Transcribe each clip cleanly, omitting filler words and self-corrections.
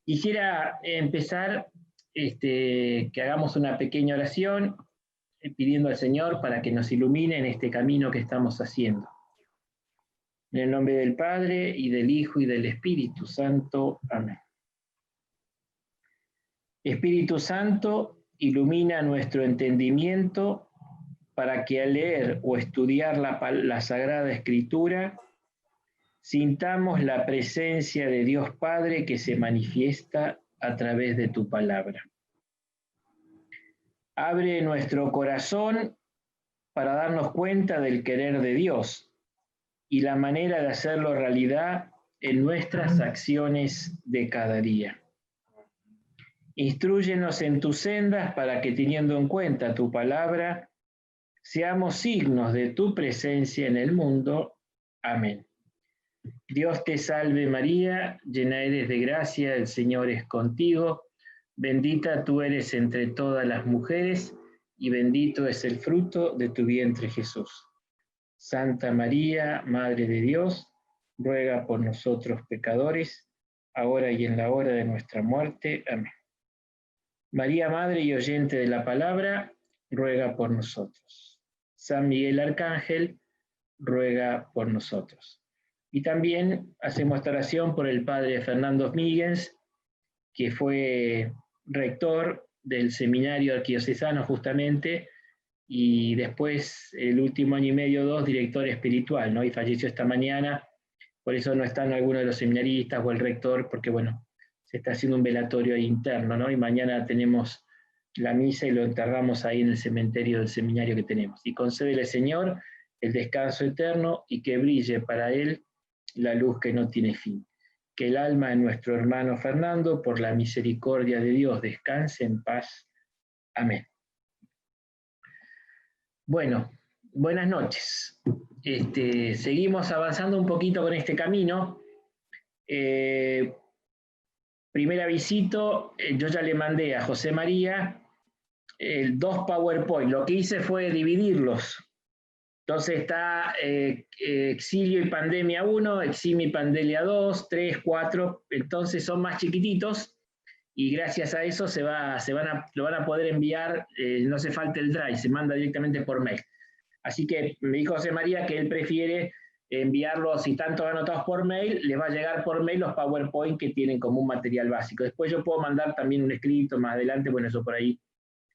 Quisiera empezar que hagamos una pequeña oración pidiendo al Señor para que nos ilumine en este camino que estamos haciendo. En el nombre del Padre, y del Hijo, y del Espíritu Santo. Amén. Espíritu Santo, ilumina nuestro entendimiento para que al leer o estudiar la Sagrada Escritura, sintamos la presencia de Dios Padre que se manifiesta a través de tu palabra. Abre nuestro corazón para darnos cuenta del querer de Dios y la manera de hacerlo realidad en nuestras acciones de cada día. Instrúyenos en tus sendas para que, teniendo en cuenta tu palabra, seamos signos de tu presencia en el mundo. Amén. Dios te salve María, llena eres de gracia, el Señor es contigo, bendita tú eres entre todas las mujeres, y bendito es el fruto de tu vientre Jesús. Santa María, Madre de Dios, ruega por nosotros pecadores, ahora y en la hora de nuestra muerte. Amén. María, Madre y oyente de la palabra, ruega por nosotros. San Miguel Arcángel, ruega por nosotros. Y también hacemos esta oración por el padre Fernando Míguez, que fue rector del seminario arquidiocesano justamente, y después, el último año y medio, 2, director espiritual, ¿no? Y falleció esta mañana, por eso no están algunos de los seminaristas o el rector, porque bueno, se está haciendo un velatorio ahí interno, ¿no? Y mañana tenemos la misa y lo enterramos ahí en el cementerio del seminario que tenemos. Y concédele, Señor, el descanso eterno y que brille para él la luz que no tiene fin. Que el alma de nuestro hermano Fernando, por la misericordia de Dios, descanse en paz. Amén. Bueno, buenas noches. Seguimos avanzando un poquito con este camino. Primer avisito, yo ya le mandé a José María 2 PowerPoint. Lo que hice fue dividirlos. Entonces está Exilio y Pandemia 1, Eximio y Pandemia 2, 3, 4. Entonces son más chiquititos y gracias a eso lo van a poder enviar, no hace falta el drive, se manda directamente por mail. Así que me dijo José María que él prefiere enviarlos, si están todos anotados por mail, les va a llegar por mail los PowerPoint que tienen como un material básico. Después yo puedo mandar también un escrito más adelante, bueno, eso por ahí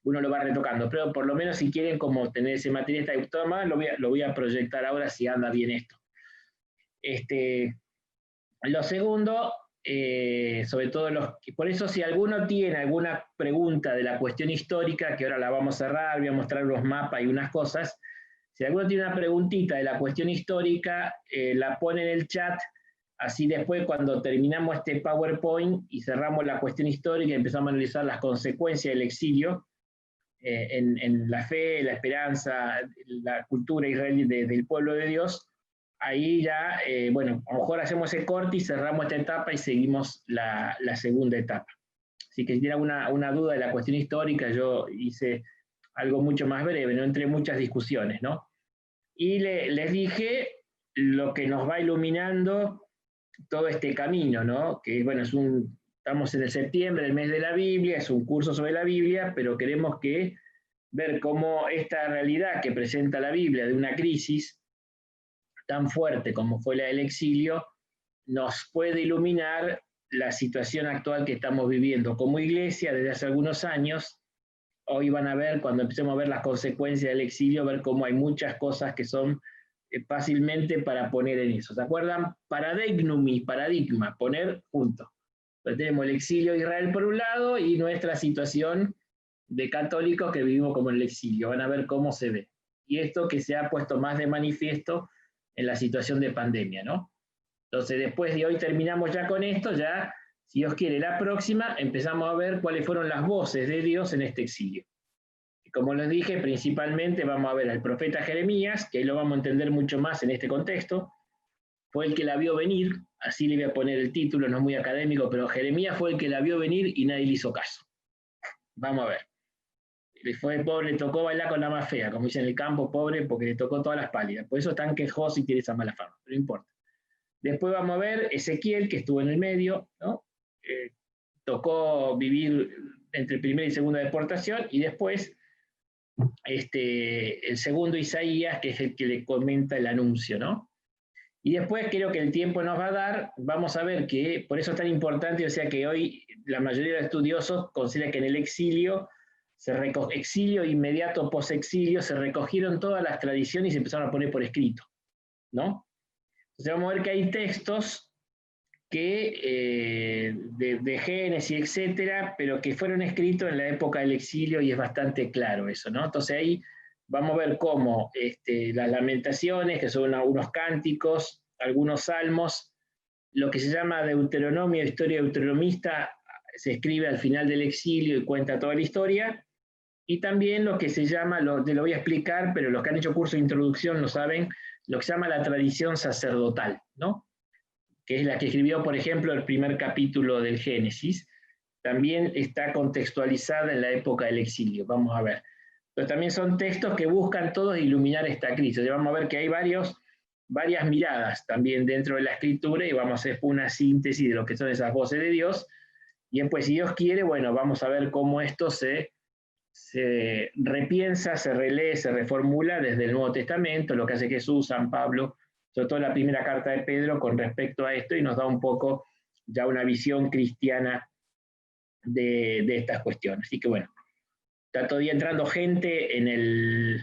uno lo va retocando, pero por lo menos si quieren como tener ese material más, lo voy a proyectar ahora si anda bien esto. Lo segundo, sobre todo por eso si alguno tiene alguna pregunta de la cuestión histórica, que ahora la vamos a cerrar, voy a mostrar los mapas y unas cosas, si alguno tiene una preguntita de la cuestión histórica, la pone en el chat, así después cuando terminamos este PowerPoint y cerramos la cuestión histórica y empezamos a analizar las consecuencias del exilio, en la fe, la esperanza, la cultura israelí del pueblo de Dios, ahí ya, bueno, a lo mejor hacemos el corte y cerramos esta etapa y seguimos la segunda etapa. Así que si tienen una duda de la cuestión histórica, yo hice algo mucho más breve, no entré en muchas discusiones, ¿no? Y les dije lo que nos va iluminando todo este camino, ¿no? Que, bueno, estamos en el septiembre, el mes de la Biblia, es un curso sobre la Biblia, pero queremos ver cómo esta realidad que presenta la Biblia de una crisis tan fuerte como fue la del exilio, nos puede iluminar la situación actual que estamos viviendo como iglesia desde hace algunos años. Hoy van a ver, cuando empecemos a ver las consecuencias del exilio, ver cómo hay muchas cosas que son fácilmente para poner en eso. ¿Se acuerdan? Paradigma, poner juntos. Entonces tenemos el exilio de Israel por un lado y nuestra situación de católicos que vivimos como en el exilio. Van a ver cómo se ve. Y esto que se ha puesto más de manifiesto en la situación de pandemia, ¿no? Entonces, después de hoy terminamos ya con esto, ya, si Dios quiere, la próxima empezamos a ver cuáles fueron las voces de Dios en este exilio. Y como les dije, principalmente vamos a ver al profeta Jeremías, que ahí lo vamos a entender mucho más en este contexto. Fue el que la vio venir, así le voy a poner el título, no es muy académico, pero Jeremías fue el que la vio venir y nadie le hizo caso. Vamos a ver. Fue pobre, le tocó bailar con la más fea, como dicen en el campo, pobre, porque le tocó todas las pálidas. Por eso es tan quejoso y tiene esa mala fama, pero no importa. Después vamos a ver Ezequiel, que estuvo en el medio, ¿no? tocó vivir entre primera y segunda deportación, y después el segundo Isaías, que es el que le comenta el anuncio, ¿no? Y después creo que el tiempo nos va a dar, vamos a ver que, por eso es tan importante, o sea que hoy la mayoría de los estudiosos consideran que en el exilio, exilio inmediato, posexilio, se recogieron todas las tradiciones y se empezaron a poner por escrito, ¿no? Entonces vamos a ver que hay textos que, de Génesis, etcétera, pero que fueron escritos en la época del exilio y es bastante claro eso, ¿no? Entonces ahí vamos a ver cómo las lamentaciones, que son unos cánticos, algunos salmos, lo que se llama Deuteronomio, historia deuteronomista, se escribe al final del exilio y cuenta toda la historia, y también lo que se llama, te lo voy a explicar, pero los que han hecho curso de introducción lo saben, lo que se llama la tradición sacerdotal, ¿no? Que es la que escribió, por ejemplo, el primer capítulo del Génesis, también está contextualizada en la época del exilio, vamos a ver. Pero también son textos que buscan todos iluminar esta crisis. Vamos a ver que hay varias miradas también dentro de la escritura y vamos a hacer una síntesis de lo que son esas voces de Dios. Y después, si Dios quiere, bueno, vamos a ver cómo esto se repiensa, se relee, se reformula desde el Nuevo Testamento, lo que hace Jesús, San Pablo, sobre todo la primera carta de Pedro con respecto a esto, y nos da un poco ya una visión cristiana de estas cuestiones. Así que bueno, está todavía entrando gente en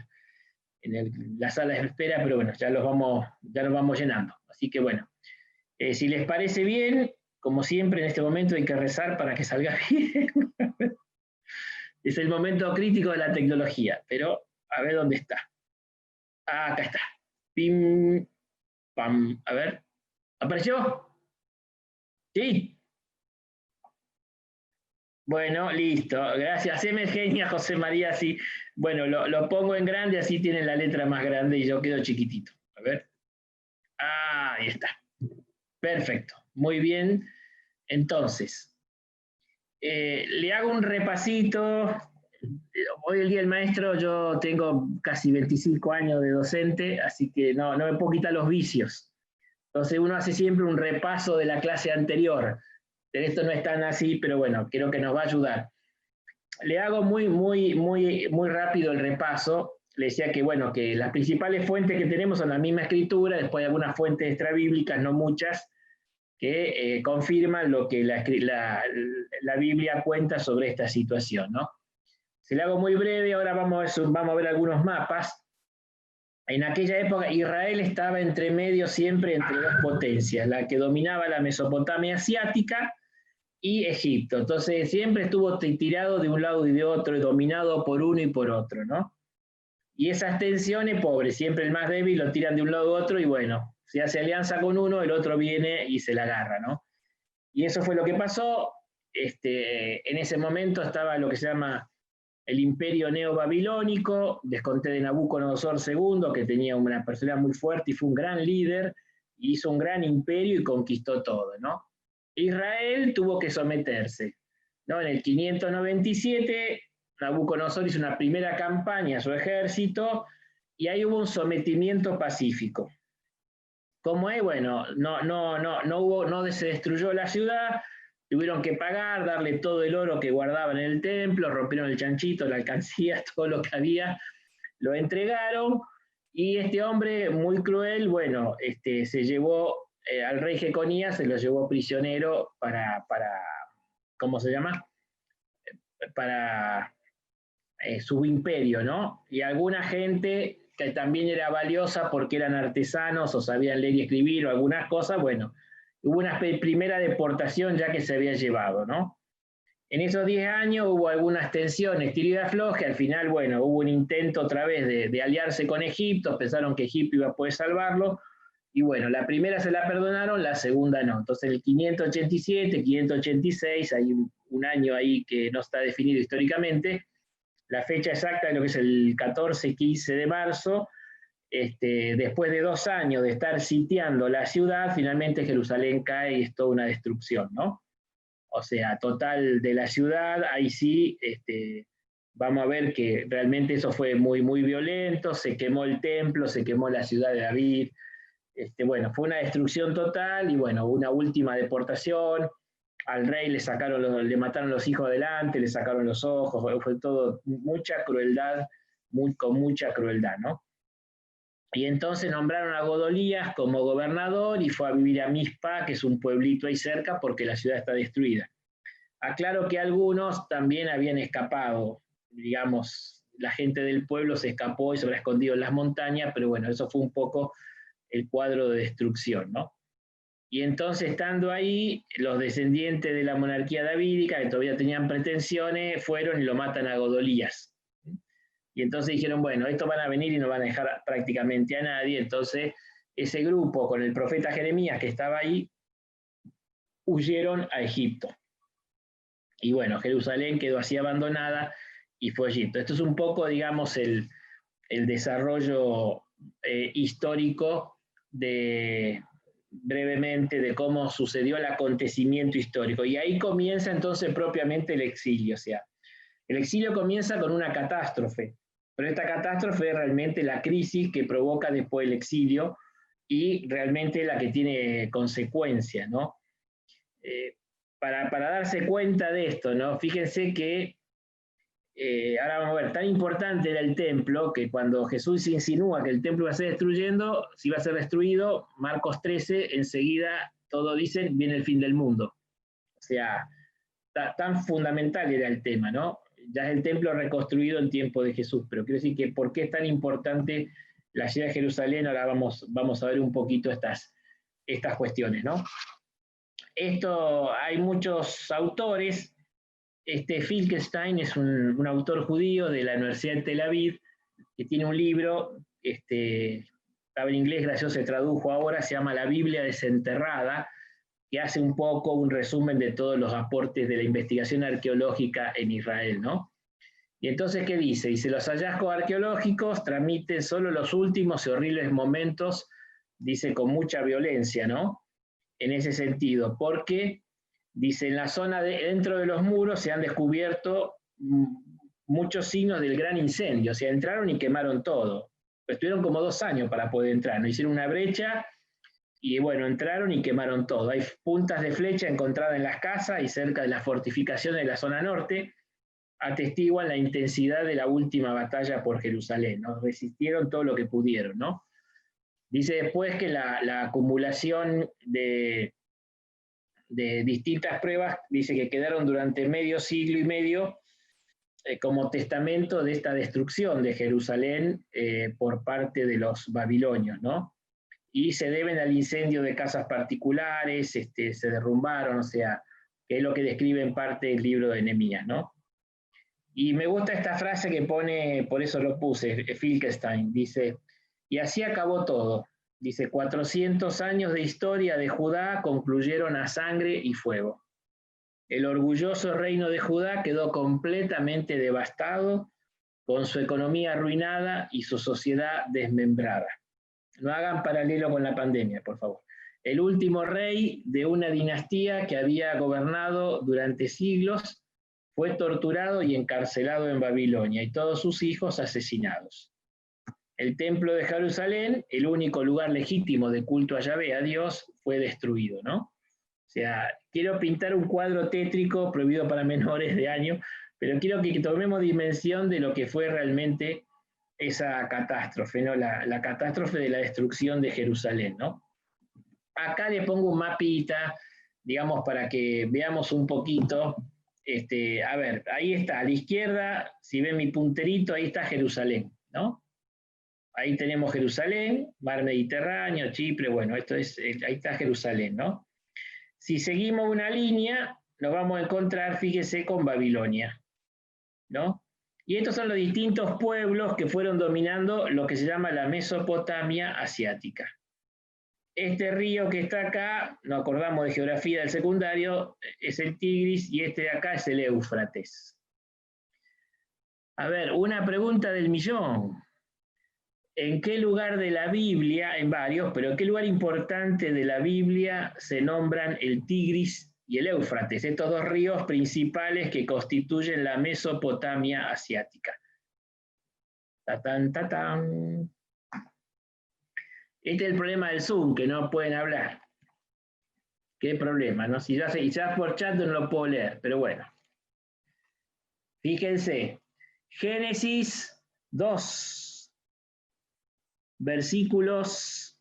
la sala de espera, pero bueno, ya los vamos llenando. Así que bueno, si les parece bien, como siempre en este momento hay que rezar para que salga bien. Es el momento crítico de la tecnología, pero a ver dónde está. Ah, acá está. Pim, pam, a ver. ¿Apareció? ¿Sí? Bueno, listo. Gracias. Haceme genia, José María. Sí. Bueno, lo pongo en grande, así tienen la letra más grande y yo quedo chiquitito. A ver. Ah, ahí está. Perfecto. Muy bien. Entonces, le hago un repasito. Hoy el día del maestro, yo tengo casi 25 años de docente, así que no me puedo quitar los vicios. Entonces uno hace siempre un repaso de la clase anterior. Esto no es tan así, pero bueno, creo que nos va a ayudar. Le hago muy rápido el repaso. Le decía que, bueno, que las principales fuentes que tenemos son la misma escritura, después hay algunas fuentes extrabíblicas, no muchas, que confirman lo que la Biblia cuenta sobre esta situación, ¿no? Se le hago muy breve, ahora vamos a ver algunos mapas. En aquella época Israel estaba entre medio siempre entre dos potencias, la que dominaba la Mesopotamia asiática y Egipto. Entonces siempre estuvo tirado de un lado y de otro, dominado por uno y por otro, ¿no? Y esas tensiones, pobre, siempre el más débil lo tiran de un lado a otro y bueno, si hace alianza con uno, el otro viene y se la agarra, ¿no? Y eso fue lo que pasó. En ese momento estaba lo que se llama el imperio neobabilónico, desconté de Nabucodonosor II, que tenía una personalidad muy fuerte y fue un gran líder, hizo un gran imperio y conquistó todo, ¿no? Israel tuvo que someterse, ¿no? En el 597, Nabucodonosor hizo una primera campaña a su ejército y ahí hubo un sometimiento pacífico. ¿Cómo es? Bueno, no se destruyó la ciudad, tuvieron que pagar, darle todo el oro que guardaban en el templo, rompieron el chanchito, la alcancía, todo lo que había, lo entregaron, y este hombre muy cruel, bueno, se llevó al rey Jeconías, se lo llevó prisionero para ¿cómo se llama? Para su imperio, ¿no? Y alguna gente que también era valiosa porque eran artesanos o sabían leer y escribir o algunas cosas, bueno, hubo una primera deportación ya que se había llevado, ¿no? En esos 10 años hubo algunas tensiones, tiro y afloje, al final, bueno, hubo un intento otra vez de aliarse con Egipto, pensaron que Egipto iba a poder salvarlo, y bueno, la primera se la perdonaron, la segunda no. Entonces, el 587, 586, hay un año ahí que no está definido históricamente, la fecha exacta de lo que es el 14-15 de marzo, después de 2 años de estar sitiando la ciudad, finalmente Jerusalén cae y es toda una destrucción, ¿no? O sea, total de la ciudad, ahí sí, vamos a ver que realmente eso fue muy violento, se quemó el templo, se quemó la ciudad de David, bueno, fue una destrucción total y bueno, una última deportación, al rey le mataron los hijos delante, le sacaron los ojos, fue todo mucha crueldad, con mucha crueldad, ¿no? Y entonces nombraron a Godolías como gobernador y fue a vivir a Mizpa, que es un pueblito ahí cerca, porque la ciudad está destruida. Aclaro que algunos también habían escapado, digamos, la gente del pueblo se escapó y se habrá escondido en las montañas, pero bueno, eso fue un poco el cuadro de destrucción, ¿no? Y entonces, estando ahí, los descendientes de la monarquía davídica, que todavía tenían pretensiones, fueron y lo matan a Godolías. Y entonces dijeron, bueno, estos van a venir y no van a dejar prácticamente a nadie. Entonces, ese grupo con el profeta Jeremías que estaba ahí, huyeron a Egipto. Y bueno, Jerusalén quedó así abandonada y fue Egipto. Esto es un poco, digamos, el desarrollo histórico brevemente de cómo sucedió el acontecimiento histórico. Y ahí comienza entonces propiamente el exilio. O sea, el exilio comienza con una catástrofe, pero esta catástrofe es realmente la crisis que provoca después el exilio y realmente la que tiene consecuencias, ¿no? Para darse cuenta de esto, ¿no? Fíjense que ahora vamos a ver, tan importante era el templo que cuando Jesús insinúa que el templo iba a ser destruyendo, si iba a ser destruido, Marcos 13, enseguida todos dicen, viene el fin del mundo. O sea, tan fundamental era el tema, ¿no? Ya es el templo reconstruido en tiempo de Jesús, pero quiero decir que por qué es tan importante la llegada de Jerusalén, ahora vamos a ver un poquito estas cuestiones, ¿no? Esto, hay muchos autores. Finkelstein es un autor judío de la Universidad de Tel Aviv, que tiene un libro, estaba en inglés, gracioso, se tradujo ahora, se llama La Biblia desenterrada, que hace un poco un resumen de todos los aportes de la investigación arqueológica en Israel, ¿no? Y entonces, ¿qué dice? Dice, los hallazgos arqueológicos transmiten solo los últimos y horribles momentos, dice, con mucha violencia, ¿no? En ese sentido, porque dice, en la zona dentro de los muros se han descubierto muchos signos del gran incendio, o sea, entraron y quemaron todo. Estuvieron como 2 años para poder entrar, ¿no? Hicieron una brecha y bueno, entraron y quemaron todo. Hay puntas de flecha encontradas en las casas y cerca de las fortificaciones de la zona norte, atestiguan la intensidad de la última batalla por Jerusalén, ¿no? Resistieron todo lo que pudieron, ¿no? Dice después que la acumulación de distintas pruebas, dice que quedaron durante medio siglo y medio como testamento de esta destrucción de Jerusalén por parte de los babilonios, ¿no? Y se deben al incendio de casas particulares, se derrumbaron, o sea, que es lo que describe en parte el libro de Nehemías, ¿no? Y me gusta esta frase que pone, por eso lo puse, Finkelstein, dice, y así acabó todo. Dice, 400 años de historia de Judá concluyeron a sangre y fuego. El orgulloso reino de Judá quedó completamente devastado, con su economía arruinada y su sociedad desmembrada. No hagan paralelo con la pandemia, por favor. El último rey de una dinastía que había gobernado durante siglos fue torturado y encarcelado en Babilonia y todos sus hijos asesinados. El templo de Jerusalén, el único lugar legítimo de culto a Yahvé, a Dios, fue destruido, ¿no? O sea, quiero pintar un cuadro tétrico prohibido para menores de año, pero quiero que tomemos dimensión de lo que fue realmente esa catástrofe, ¿no? La catástrofe de la destrucción de Jerusalén, ¿no? Acá le pongo un mapita, digamos, para que veamos un poquito. A ver, ahí está, a la izquierda, si ven mi punterito, ahí está Jerusalén, ¿no? Ahí tenemos Jerusalén, mar Mediterráneo, Chipre, bueno, ahí está Jerusalén, ¿no? Si seguimos una línea, nos vamos a encontrar, fíjese, con Babilonia, ¿no? Y estos son los distintos pueblos que fueron dominando lo que se llama la Mesopotamia asiática. Este río que está acá, nos acordamos de geografía del secundario, es el Tigris y este de acá es el Éufrates. A ver, una pregunta del millón. ¿En qué lugar de la Biblia, en varios, pero en qué lugar importante de la Biblia se nombran el Tigris y el Éufrates, estos 2 ríos principales que constituyen la Mesopotamia asiática? Tatán, tatán. Este es el problema del Zoom, que no pueden hablar. qué problema, ¿no? Si ya por chat no lo puedo leer, pero bueno. Fíjense, Génesis 2, versículos,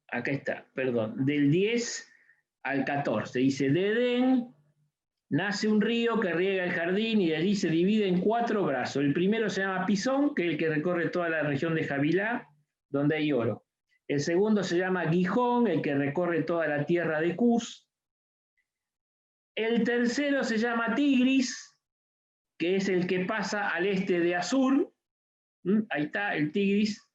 acá está, perdón, del 10 al 14. Dice, de Edén nace un río que riega el jardín y de allí se divide en 4 brazos. El primero se llama Pisón, que es el que recorre toda la región de Havilá, donde hay oro. El segundo se llama Gijón, el que recorre toda la tierra de Cus. El tercero se llama Tigris, que es el que pasa al este de Asur. Ahí está el Tigris.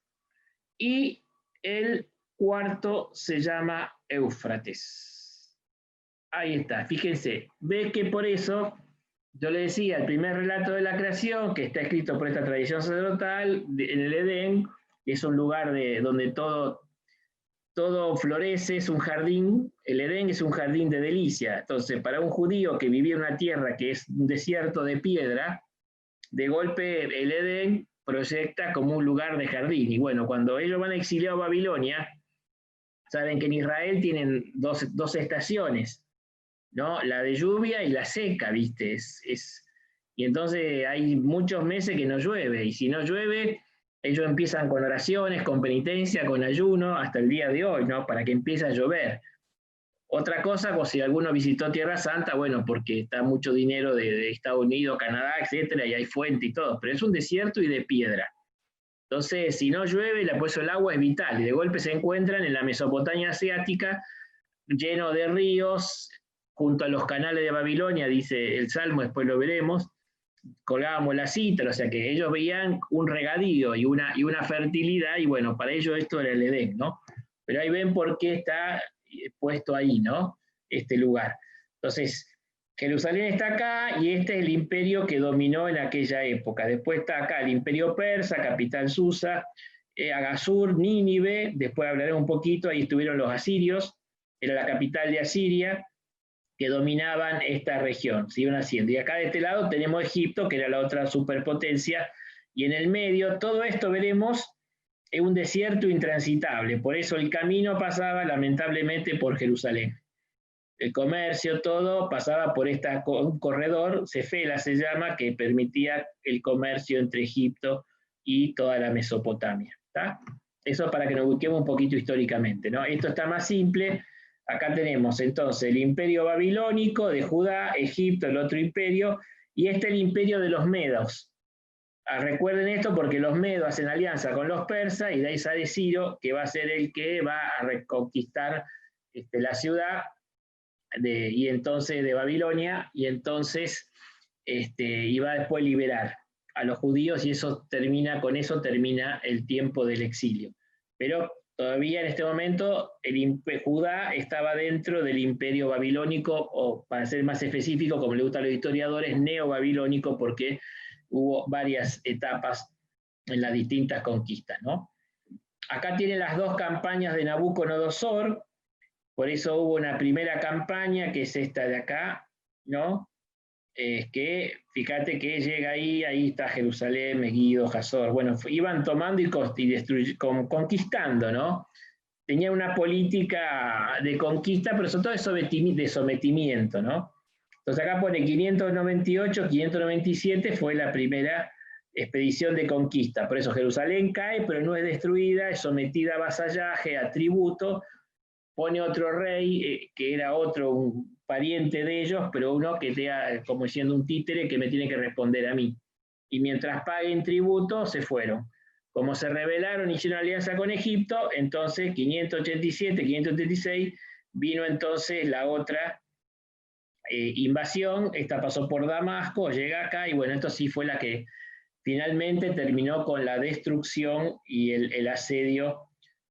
Y el cuarto se llama Éufrates. Ahí está, fíjense. Ve que por eso, yo le decía, el primer relato de la creación, que está escrito por esta tradición sacerdotal, en el Edén, es un lugar donde todo florece, es un jardín, el Edén es un jardín de delicia. Entonces, para un judío que vivía en una tierra que es un desierto de piedra, de golpe el Edén proyecta como un lugar de jardín. Y bueno, cuando ellos van exiliados a Babilonia, saben que en Israel tienen dos estaciones, ¿no? La de lluvia y la seca, ¿viste? Y entonces hay muchos meses que no llueve, y si no llueve, ellos empiezan con oraciones, con penitencia, con ayuno, hasta el día de hoy, ¿no? Para que empiece a llover. Otra cosa, pues si alguno visitó Tierra Santa, bueno, porque está mucho dinero de Estados Unidos, Canadá, etcétera, y hay fuente y todo, pero es un desierto y de piedra. Entonces, si no llueve, pues el agua es vital, y de golpe se encuentran en la Mesopotamia asiática, lleno de ríos, junto a los canales de Babilonia, dice el Salmo, después lo veremos, colgábamos la cítara, o sea que ellos veían un regadío y una fertilidad, y bueno, para ellos esto era el Edén, ¿no? Pero ahí ven por qué está puesto ahí, ¿no? Este lugar. Entonces, Jerusalén está acá y este es el imperio que dominó en aquella época. Después está acá el imperio persa, capital Susa, Agasur, Nínive, después hablaré un poquito, ahí estuvieron los asirios, era la capital de Asiria, que dominaban esta región, se iban haciendo. Y acá de este lado tenemos Egipto, que era la otra superpotencia, y en el medio, todo esto veremos, es un desierto intransitable, por eso el camino pasaba lamentablemente por Jerusalén. El comercio, todo pasaba por un corredor, Cefela se llama, que permitía el comercio entre Egipto y toda la Mesopotamia. ¿Está? Eso para que nos ubiquemos un poquito históricamente, ¿no? Esto está más simple. Acá tenemos entonces el imperio babilónico de Judá, Egipto, el otro imperio, y este es el imperio de los medos. Recuerden esto porque los medos hacen alianza con los persas y de ahí sale Ciro, que va a ser el que va a reconquistar la ciudad y entonces de Babilonia, y entonces iba después a liberar a los judíos, y con eso termina el tiempo del exilio. Pero todavía en este momento Judá estaba dentro del imperio babilónico, o para ser más específico, como le gusta a los historiadores, neobabilónico, porque hubo varias etapas en las distintas conquistas, ¿no? Acá tienen las dos campañas de Nabucodonosor, por eso hubo una primera campaña, que es esta de acá, ¿no? Que fíjate que llega ahí está Jerusalén, Megiddo, Hazor. Bueno, iban tomando y conquistando, ¿no? Tenía una política de conquista, pero sobre todo de sometimiento, ¿no? Entonces acá pone 598, 597 fue la primera expedición de conquista. Por eso Jerusalén cae, pero no es destruida, es sometida a vasallaje, a tributo. Pone otro rey, que era un pariente de ellos, pero uno que sea como siendo un títere que me tiene que responder a mí. Y mientras paguen tributo, se fueron. Como se rebelaron y hicieron alianza con Egipto, entonces 587, 586, vino entonces la otra invasión. Esta pasó por Damasco, llega acá, y bueno, esto sí fue la que finalmente terminó con la destrucción y el asedio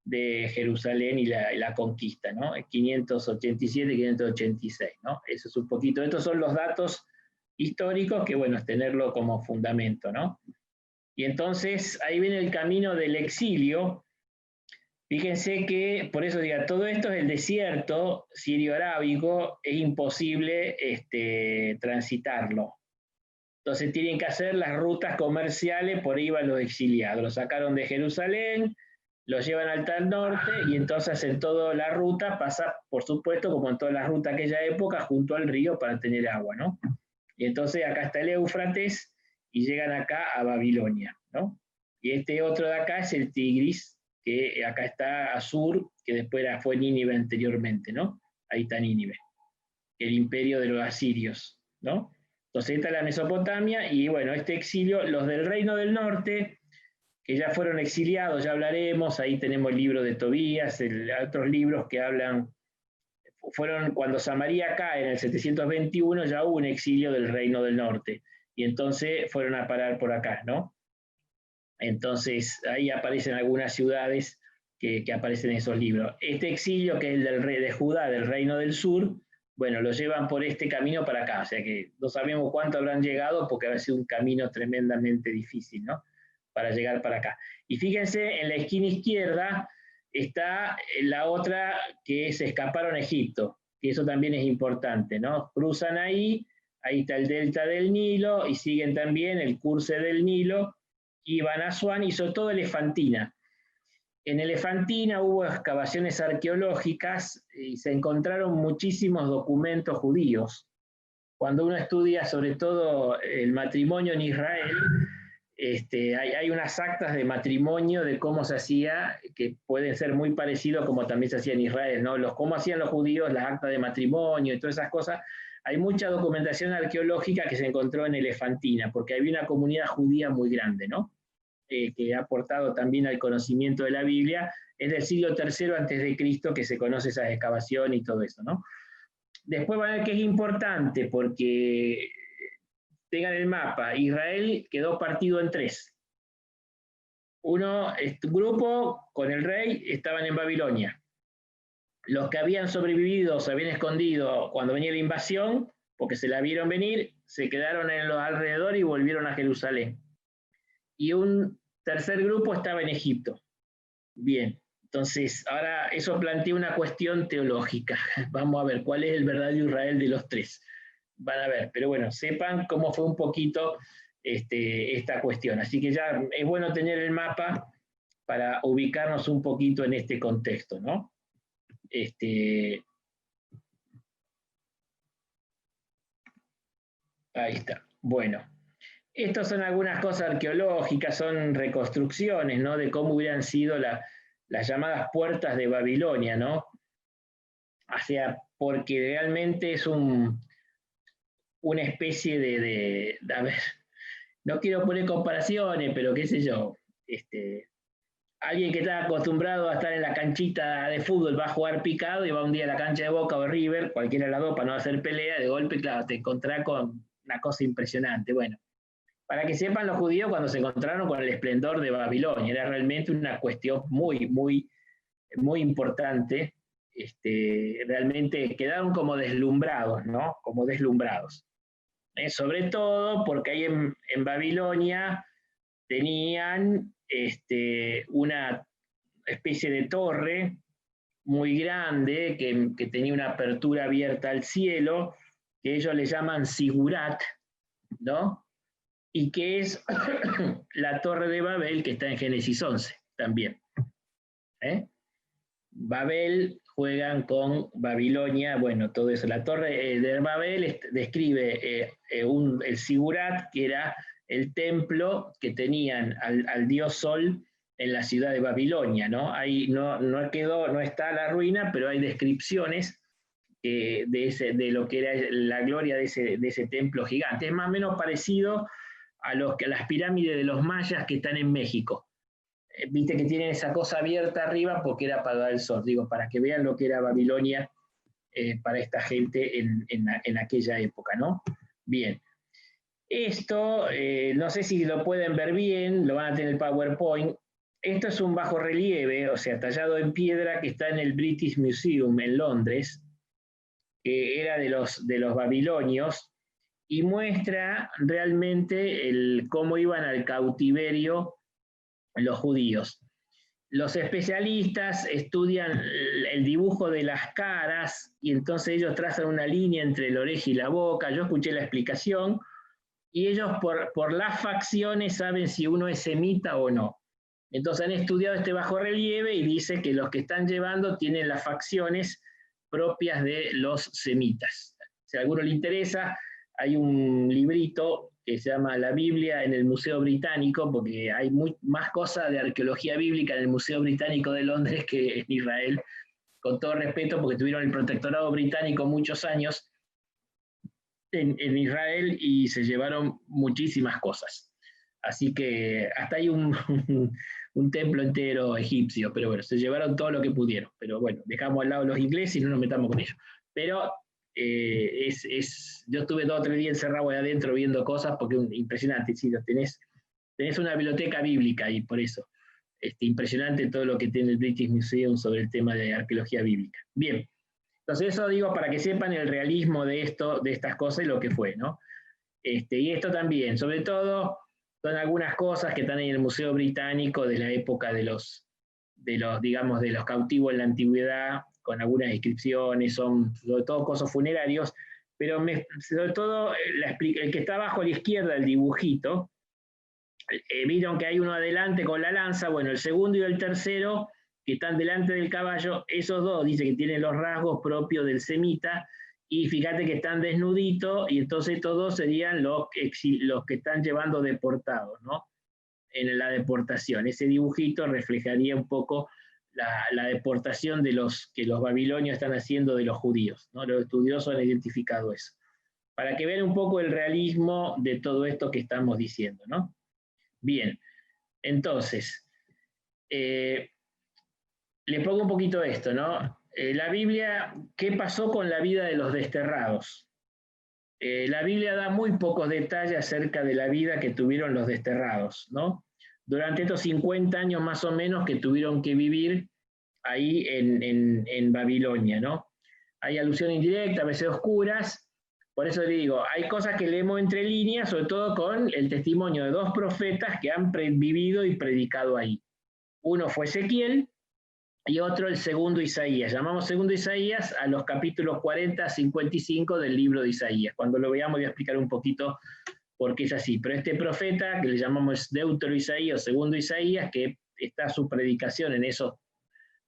de Jerusalén y la conquista, ¿no? 587, 586, ¿no? Eso es un poquito. Estos son los datos históricos que, bueno, es tenerlo como fundamento, ¿no? Y entonces ahí viene el camino del exilio. Fíjense que, por eso diga, todo esto es el desierto sirio-arábico, es imposible transitarlo. Entonces tienen que hacer las rutas comerciales, por ahí van los exiliados. Los sacaron de Jerusalén, los llevan al norte y entonces en toda la ruta pasa, por supuesto, como en toda la ruta de aquella época, junto al río para tener agua, ¿no? Y entonces acá está el Éufrates y llegan acá a Babilonia, ¿no? Y este otro de acá es el Tigris, que acá está Asur, que después fue Nínive anteriormente, ¿no? Ahí está Nínive, el imperio de los asirios, ¿no? Entonces esta es la Mesopotamia y bueno, este exilio, los del Reino del Norte, que ya fueron exiliados, ya hablaremos, ahí tenemos el libro de Tobías, otros libros que hablan, fueron cuando Samaria cae en el 721, ya hubo un exilio del Reino del Norte, y entonces fueron a parar por acá, ¿no? Entonces ahí aparecen algunas ciudades que aparecen en esos libros. Este exilio, que es el del rey de Judá, del Reino del Sur, bueno, lo llevan por este camino para acá, o sea que no sabemos cuánto habrán llegado porque ha sido un camino tremendamente difícil, ¿no? Para llegar para acá. Y fíjense, en la esquina izquierda está la otra que se escaparon a Egipto, que eso también es importante, ¿no? Cruzan ahí, ahí está el delta del Nilo y siguen también el curso del Nilo y van a Asuán y sobre todo Elefantina. En Elefantina hubo excavaciones arqueológicas y se encontraron muchísimos documentos judíos. Cuando uno estudia sobre todo el matrimonio en Israel, hay unas actas de matrimonio de cómo se hacía, que pueden ser muy parecidos como también se hacía en Israel, ¿no? Cómo hacían los judíos las actas de matrimonio y todas esas cosas. Hay mucha documentación arqueológica que se encontró en Elefantina, porque había una comunidad judía muy grande, ¿no? Que ha aportado también al conocimiento de la Biblia. Es del siglo III antes de Cristo que se conoce esa excavación y todo eso, ¿no? Después van a ver que es importante porque tengan el mapa, Israel quedó partido en tres. Un grupo con el rey estaban en Babilonia. Los que habían sobrevivido, se habían escondido cuando venía la invasión, porque se la vieron venir, se quedaron en los alrededores y volvieron a Jerusalén. Y un tercer grupo estaba en Egipto. Bien, entonces ahora eso plantea una cuestión teológica. Vamos a ver cuál es el verdadero Israel de los tres. Van a ver, pero bueno, sepan cómo fue un poquito esta cuestión. Así que ya es bueno tener el mapa para ubicarnos un poquito en este contexto, ¿no? Ahí está. Bueno, estas son algunas cosas arqueológicas, son reconstrucciones, ¿no? De cómo hubieran sido las llamadas puertas de Babilonia, ¿no? O sea, porque realmente es una especie a ver, no quiero poner comparaciones, pero qué sé yo, alguien que está acostumbrado a estar en la canchita de fútbol va a jugar picado y va un día a la cancha de Boca o River, cualquiera de las dos para no hacer pelea, de golpe, claro, te encontrás con una cosa impresionante. Bueno, para que sepan los judíos cuando se encontraron con el esplendor de Babilonia, era realmente una cuestión muy, muy, muy importante. Realmente quedaron como deslumbrados, ¿no? Como deslumbrados. Sobre todo porque ahí en Babilonia tenían una especie de torre muy grande que tenía una apertura abierta al cielo, que ellos le llaman Sigurat, ¿no? Y que es la torre de Babel que está en Génesis 11 también. Babel juegan con Babilonia, bueno, todo eso. La torre de Babel describe el Sigurat, que era el templo que tenían al dios Sol en la ciudad de Babilonia, ¿no? Ahí no está la ruina, pero hay descripciones de lo que era la gloria de ese templo gigante. Es más o menos parecido a las pirámides de los mayas que están en México. Viste que tienen esa cosa abierta arriba porque era para dar el sol, digo, para que vean lo que era Babilonia para esta gente en aquella época, ¿no? Bien. Esto, no sé si lo pueden ver bien, lo van a tener en el PowerPoint. Esto es un bajo relieve, o sea, tallado en piedra que está en el British Museum en Londres, que era de los babilonios, y muestra realmente cómo iban al cautiverio los judíos. Los especialistas estudian el dibujo de las caras y entonces ellos trazan una línea entre la oreja y la boca. Yo escuché la explicación y ellos por las facciones saben si uno es semita o no. Entonces han estudiado este bajorrelieve y dice que los que están llevando tienen las facciones propias de los semitas. Si a alguno le interesa, hay un librito que se llama La Biblia en el Museo Británico, porque hay más cosas de arqueología bíblica en el Museo Británico de Londres que en Israel, con todo respeto, porque tuvieron el protectorado británico muchos años en Israel y se llevaron muchísimas cosas. Así que hasta hay un templo entero egipcio, pero bueno, se llevaron todo lo que pudieron. Pero bueno, dejamos al lado los ingleses y no nos metamos con ellos. Pero yo estuve 2 o 3 días encerrado ahí adentro viendo cosas porque es impresionante. Si tenés una biblioteca bíblica y por eso. Impresionante todo lo que tiene el British Museum sobre el tema de arqueología bíblica. Bien, entonces eso digo para que sepan el realismo de estas cosas y lo que fue, ¿no? Y esto también, sobre todo, son algunas cosas que están en el Museo Británico de la época de los cautivos en la antigüedad, con algunas inscripciones, son sobre todo cosas funerarios, pero sobre todo el que está abajo a la izquierda, el dibujito, vieron que hay uno adelante con la lanza, bueno, el segundo y el tercero, que están delante del caballo, esos dos dice que tienen los rasgos propios del semita, y fíjate que están desnuditos, y entonces todos serían los que están llevando deportados, ¿no? En la deportación. Ese dibujito reflejaría un poco la deportación que los babilonios están haciendo de los judíos, ¿no? Los estudiosos han identificado eso. Para que vean un poco el realismo de todo esto que estamos diciendo, ¿no? Bien, entonces, les pongo un poquito esto, ¿no? La Biblia, ¿qué pasó con la vida de los desterrados? La Biblia da muy pocos detalles acerca de la vida que tuvieron los desterrados, ¿no? Durante estos 50 años más o menos que tuvieron que vivir ahí en Babilonia, ¿no? Hay alusiones indirectas, a veces oscuras. Por eso le digo, hay cosas que leemos entre líneas, sobre todo con el testimonio de 2 profetas que han vivido y predicado ahí. Uno fue Ezequiel y otro el segundo Isaías. Llamamos segundo Isaías a los capítulos 40 a 55 del libro de Isaías. Cuando lo veamos voy a explicar un poquito por qué es así. Pero este profeta, que le llamamos Deutero Isaías o segundo Isaías, que está su predicación en esos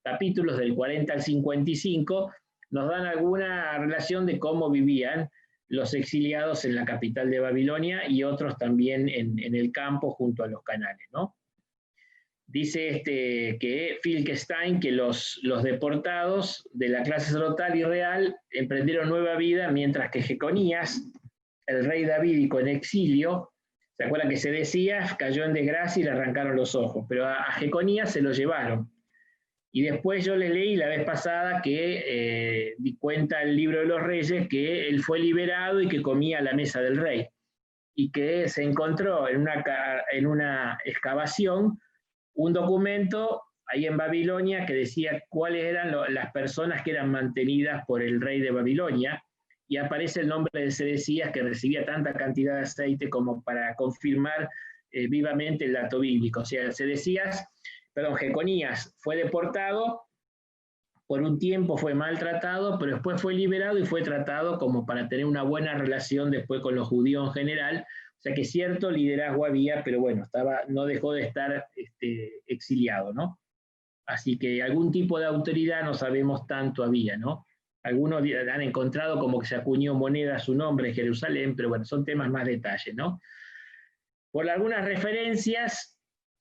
capítulos del 40 al 55, nos dan alguna relación de cómo vivían los exiliados en la capital de Babilonia y otros también en el campo junto a los canales, ¿no? Dice que Filkestein que los deportados de la clase sacerdotal y real emprendieron nueva vida, mientras que Jeconías, el rey davídico en exilio, ¿se acuerdan que se decía? Cayó en desgracia y le arrancaron los ojos, pero a Jeconías se lo llevaron. Y después yo les leí la vez pasada que cuenta el libro de los reyes que él fue liberado y que comía a la mesa del rey. Y que se encontró en una excavación un documento ahí en Babilonia que decía cuáles eran las personas que eran mantenidas por el rey de Babilonia. Y aparece el nombre de Sedecías, que recibía tanta cantidad de aceite como para confirmar vivamente el dato bíblico. O sea, Jeconías fue deportado, por un tiempo fue maltratado, pero después fue liberado y fue tratado como para tener una buena relación después con los judíos en general. O sea que cierto liderazgo había, pero bueno, no dejó de estar exiliado, ¿no? Así que algún tipo de autoridad no sabemos tanto había, ¿no? Algunos han encontrado como que se acuñó moneda a su nombre en Jerusalén, pero bueno, son temas más detalles, ¿no? Por algunas referencias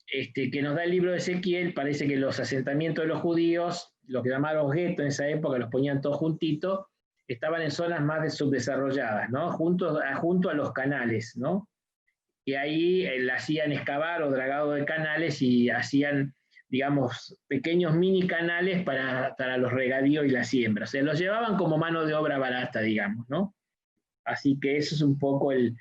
que nos da el libro de Ezequiel, parece que los asentamientos de los judíos, lo que llamaron guetos en esa época, los ponían todos juntitos, estaban en zonas más subdesarrolladas, ¿no? Junto a los canales, ¿no? Y ahí hacían excavar o dragado de canales y hacían, digamos, pequeños mini canales para los regadíos y la siembra. O sea, los llevaban como mano de obra barata, digamos, ¿no? Así que eso es un poco el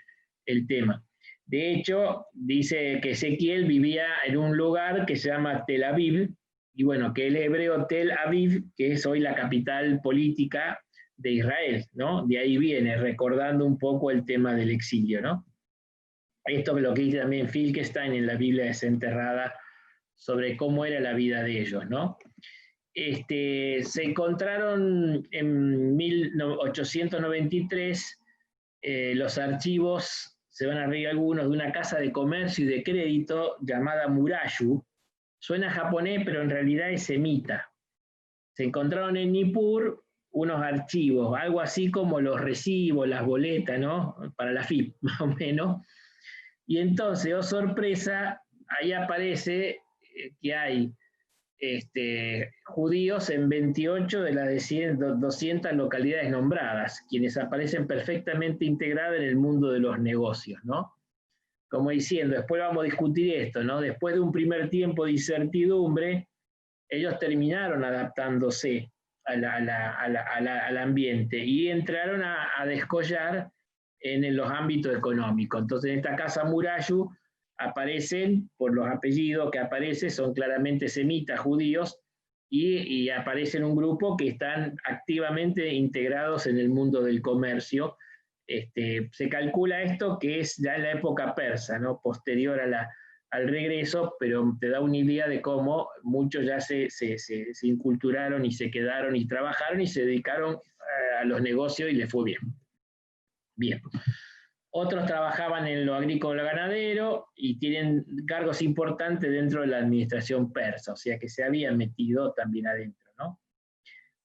tema. De hecho, dice que Ezequiel vivía en un lugar que se llama Tel Aviv, y bueno, que el hebreo Tel Aviv, que es hoy la capital política de Israel, ¿no? De ahí viene, recordando un poco el tema del exilio, ¿no? Esto es lo que dice también Filkestein en la Biblia desenterrada sobre cómo era la vida de ellos, ¿no? Se encontraron en 1893 los archivos, se van a reír algunos, de una casa de comercio y de crédito llamada Murayu, suena japonés, pero en realidad es semita. Se encontraron en Nippur unos archivos, algo así como los recibos, las boletas, ¿no? Para la FIP, más o menos. Y entonces, oh sorpresa, ahí aparece que hay judíos en 28 de las 200 localidades nombradas, quienes aparecen perfectamente integrados en el mundo de los negocios, ¿no? Como diciendo, después vamos a discutir esto, ¿no? Después de un primer tiempo de incertidumbre, ellos terminaron adaptándose al ambiente y entraron a descollar en los ámbitos económicos. Entonces, en esta casa Murayu aparecen, por los apellidos que aparecen, son claramente semitas judíos, y aparecen un grupo que están activamente integrados en el mundo del comercio. Se calcula esto que es ya en la época persa, ¿no? Posterior al regreso, pero te da una idea de cómo muchos ya se inculturaron y se quedaron y trabajaron y se dedicaron a los negocios y les fue bien. Bien. Otros trabajaban en lo agrícola ganadero y tienen cargos importantes dentro de la administración persa, o sea que se habían metido también adentro, ¿no?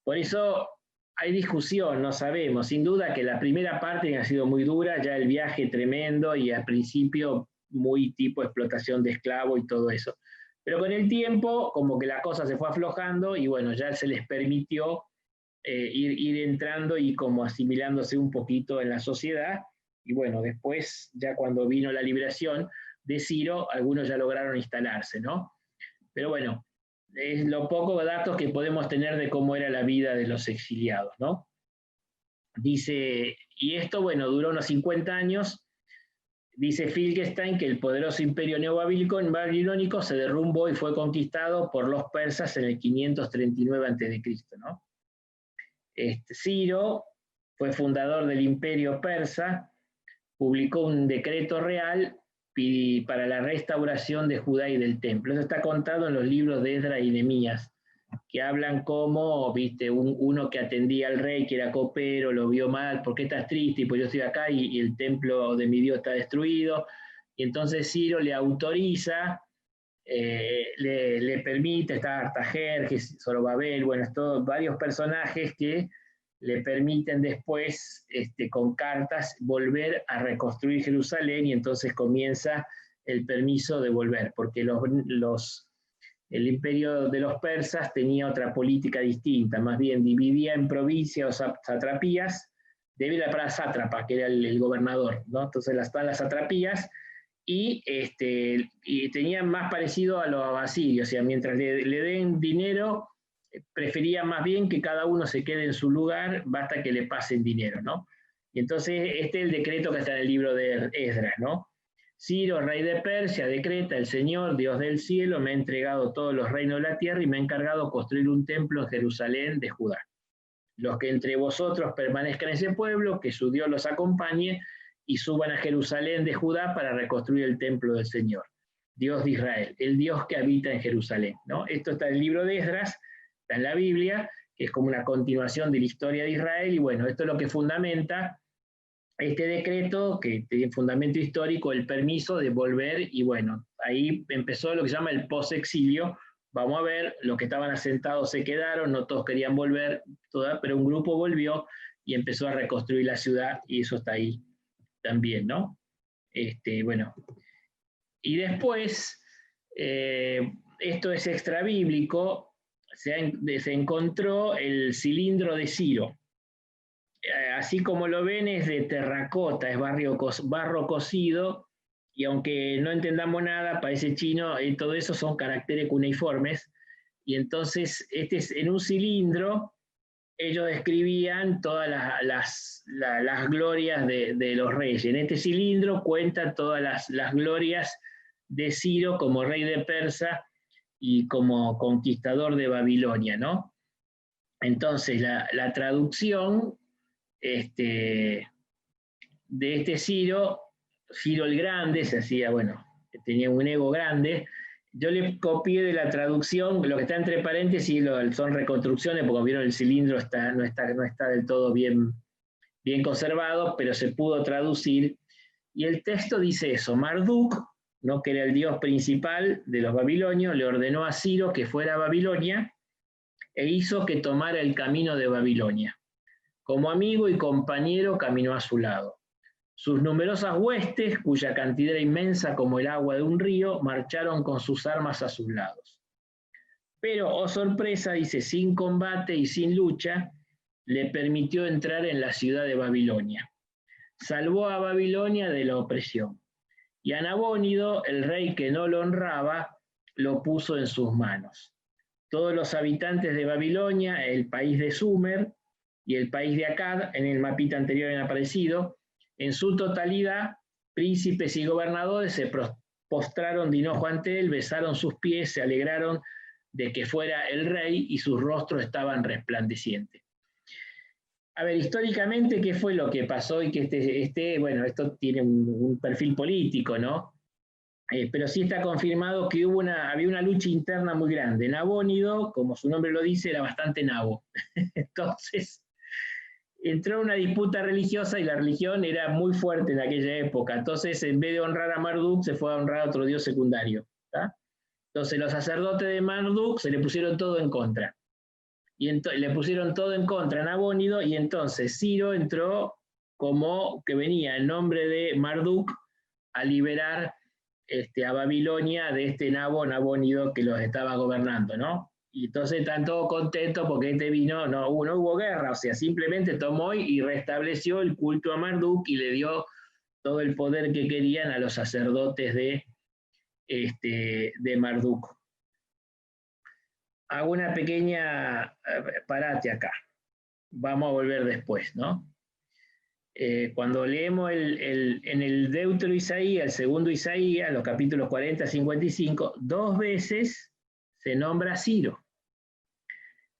Por eso hay discusión, no sabemos. Sin duda que la primera parte ha sido muy dura, ya el viaje tremendo y al principio muy tipo explotación de esclavos y todo eso. Pero con el tiempo, como que la cosa se fue aflojando y bueno, ya se les permitió ir entrando y como asimilándose un poquito en la sociedad. Y bueno, después, ya cuando vino la liberación de Ciro, algunos ya lograron instalarse, ¿no? Pero bueno, es lo poco datos que podemos tener de cómo era la vida de los exiliados, ¿no? Dice, y esto, bueno, duró unos 50 años. Dice Filgestein que el poderoso imperio neobabilónico se derrumbó y fue conquistado por los persas en el 539 a.C., ¿no? Ciro fue fundador del imperio persa, publicó un decreto real para la restauración de Judá y del templo. Eso está contado en los libros de Esdras y Nehemías, que hablan como, viste, uno que atendía al rey, que era copero, lo vio mal, ¿por qué estás triste? Y pues yo estoy acá y el templo de mi Dios está destruido. Y entonces Ciro le autoriza, le permite, está Artajerjes, Zorobabel, bueno, varios personajes que le permiten después, con cartas, volver a reconstruir Jerusalén, y entonces comienza el permiso de volver, porque el imperio de los persas tenía otra política distinta, más bien dividía en provincias o satrapías, debido a la sátrapa, que era el gobernador, ¿no? Entonces están las satrapías, y tenían más parecido a los asirios, o sea, mientras le den dinero, prefería más bien que cada uno se quede en su lugar, basta que le pasen dinero, ¿no? Y entonces este es el decreto que está en el libro de Esdras, ¿no? Ciro, rey de Persia, decreta: el Señor, Dios del cielo, me ha entregado todos los reinos de la tierra y me ha encargado construir un templo en Jerusalén de Judá. Los que entre vosotros permanezcan en ese pueblo, que su Dios los acompañe, y suban a Jerusalén de Judá para reconstruir el templo del Señor, Dios de Israel, el Dios que habita en Jerusalén, ¿no? Esto está en el libro de Esdras, está en la Biblia, que es como una continuación de la historia de Israel, y bueno, esto es lo que fundamenta este decreto, que tiene fundamento histórico, el permiso de volver, y bueno, ahí empezó lo que se llama el post-exilio. Vamos a ver, los que estaban asentados se quedaron, no todos querían volver, pero un grupo volvió y empezó a reconstruir la ciudad, y eso está ahí también, ¿no? Bueno, y después, esto es extra bíblico, se encontró el cilindro de Ciro. Así como lo ven, es de terracota, es barro cocido, y aunque no entendamos nada, parece chino, todo eso son caracteres cuneiformes, y entonces en un cilindro ellos describían todas las glorias de los reyes. En este cilindro cuentan todas las glorias de Ciro como rey de Persa y como conquistador de Babilonia, ¿no? Entonces la traducción de este Ciro el Grande, se hacía, bueno, tenía un ego grande. Yo le copié de la traducción, lo que está entre paréntesis son reconstrucciones, porque vieron el cilindro no está del todo bien conservado, pero se pudo traducir. Y el texto dice eso: Marduk, ¿no? Que era el dios principal de los babilonios, le ordenó a Ciro que fuera a Babilonia e hizo que tomara el camino de Babilonia. Como amigo y compañero caminó a su lado. Sus numerosas huestes, cuya cantidad era inmensa como el agua de un río, marcharon con sus armas a sus lados. Pero, oh sorpresa, dice, sin combate y sin lucha, le permitió entrar en la ciudad de Babilonia. Salvó a Babilonia de la opresión. Y a Nabónido, el rey que no lo honraba, lo puso en sus manos. Todos los habitantes de Babilonia, el país de Sumer y el país de Akkad, en el mapita anterior han aparecido, en su totalidad, príncipes y gobernadores se postraron de hinojo ante él, besaron sus pies, se alegraron de que fuera el rey y sus rostros estaban resplandecientes. A ver, históricamente, ¿qué fue lo que pasó? Y que bueno, esto tiene un perfil político, ¿no? Pero sí está confirmado que había una lucha interna muy grande. Nabónido, como su nombre lo dice, era bastante nabo. Entonces, entró una disputa religiosa y la religión era muy fuerte en aquella época. Entonces, en vez de honrar a Marduk, se fue a honrar a otro dios secundario. ¿Tá? Entonces, los sacerdotes de Marduk se le pusieron todo en contra. Y le pusieron todo en contra a Nabónido, y entonces Ciro entró como que venía en nombre de Marduk a liberar a Babilonia de este Nabónido que los estaba gobernando, ¿no? Y entonces están todos contentos porque vino, no hubo guerra, o sea, simplemente tomó y restableció el culto a Marduk y le dio todo el poder que querían a los sacerdotes de Marduk. Hago una pequeña parate acá. Vamos a volver después, ¿no? Cuando leemos en el Deutero Isaías, el segundo Isaías, los capítulos 40 a 55, 2 veces se nombra a Ciro.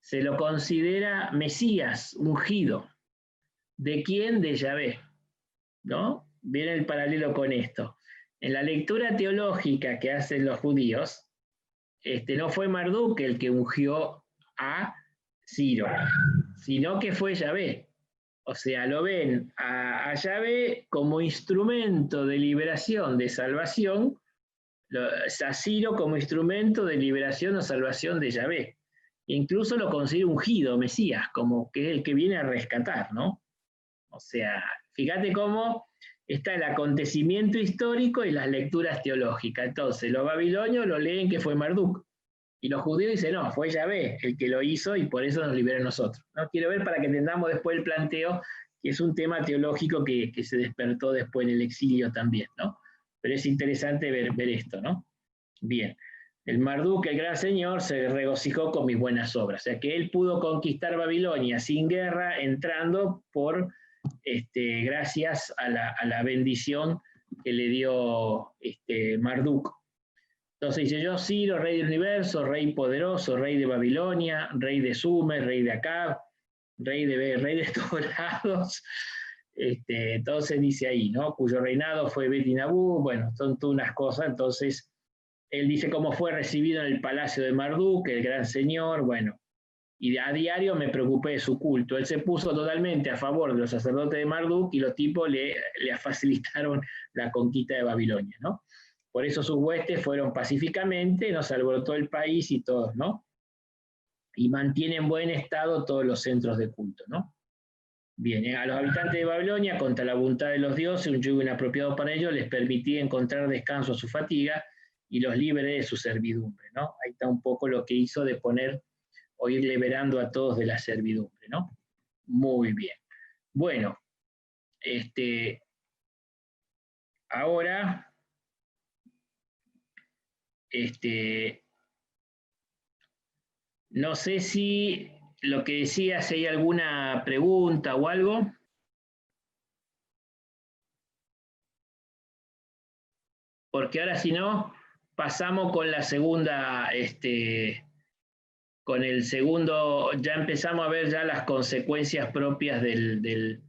Se lo considera Mesías, ungido. ¿De quién? De Yahvé, ¿no? Viene el paralelo con esto. En la lectura teológica que hacen los judíos, no fue Marduk el que ungió a Ciro, sino que fue Yahvé. O sea, lo ven a Yahvé como instrumento de liberación, de salvación, a Ciro como instrumento de liberación o salvación de Yahvé. Incluso lo considera ungido, Mesías, como que es el que viene a rescatar, ¿no? O sea, fíjate cómo está el acontecimiento histórico y las lecturas teológicas. Entonces, los babilonios lo leen que fue Marduk, y los judíos dicen, no, fue Yahvé el que lo hizo y por eso nos libera a nosotros. ¿No? Quiero ver para que entendamos después el planteo, que es un tema teológico que se despertó después en el exilio también, ¿no? Pero es interesante ver esto, ¿no? Bien. El Marduk, el gran señor, se regocijó con mis buenas obras. O sea que él pudo conquistar Babilonia sin guerra, entrando gracias a la bendición que le dio Marduk. Entonces dice, yo Ciro, rey del universo, rey poderoso, rey de Babilonia, rey de Sumer, rey de Akkad, rey de todos lados. Entonces dice ahí, ¿no? Cuyo reinado fue Bet-Nabú, bueno, son todas unas cosas. Entonces él dice cómo fue recibido en el palacio de Marduk, el gran señor, bueno, y a diario me preocupé de su culto. Él se puso totalmente a favor de los sacerdotes de Marduk y los tipos le facilitaron la conquista de Babilonia, ¿no? Por eso sus huestes fueron pacíficamente, nos alborotó el país y todos, ¿no? Y mantiene en buen estado todos los centros de culto, ¿no? Bien, a los habitantes de Babilonia, contra la voluntad de los dioses, un yugo inapropiado para ellos, les permitía encontrar descanso a su fatiga y los libre de su servidumbre, ¿no? Ahí está un poco lo que hizo de poner o ir liberando a todos de la servidumbre, ¿no? Muy bien. Bueno, ahora, no sé si lo que decía, si hay alguna pregunta o algo. Porque ahora si no, pasamos con la segunda, con el segundo, ya empezamos a ver ya las consecuencias propias de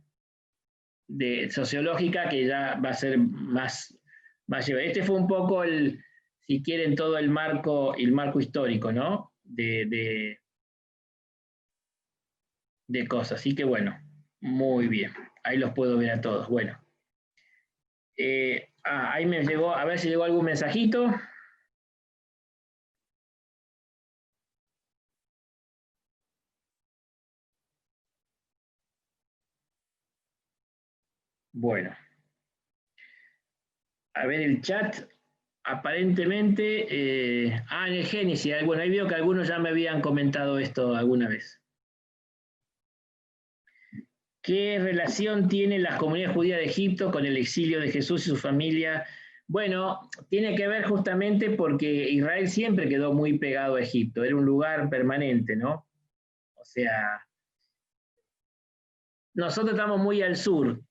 sociológica, que ya va a ser más llevado. Este fue un poco si quieren, todo el marco histórico, ¿no? De cosas. Así que bueno, muy bien. Ahí los puedo ver a todos. Bueno. Ahí me llegó, a ver si llegó algún mensajito. Bueno, a ver el chat. Aparentemente, en el Génesis, bueno, ahí veo que algunos ya me habían comentado esto alguna vez. ¿Qué relación tienen las comunidades judías de Egipto con el exilio de Jesús y su familia? Bueno, tiene que ver justamente porque Israel siempre quedó muy pegado a Egipto, era un lugar permanente, ¿no? O sea, nosotros estamos muy al sur.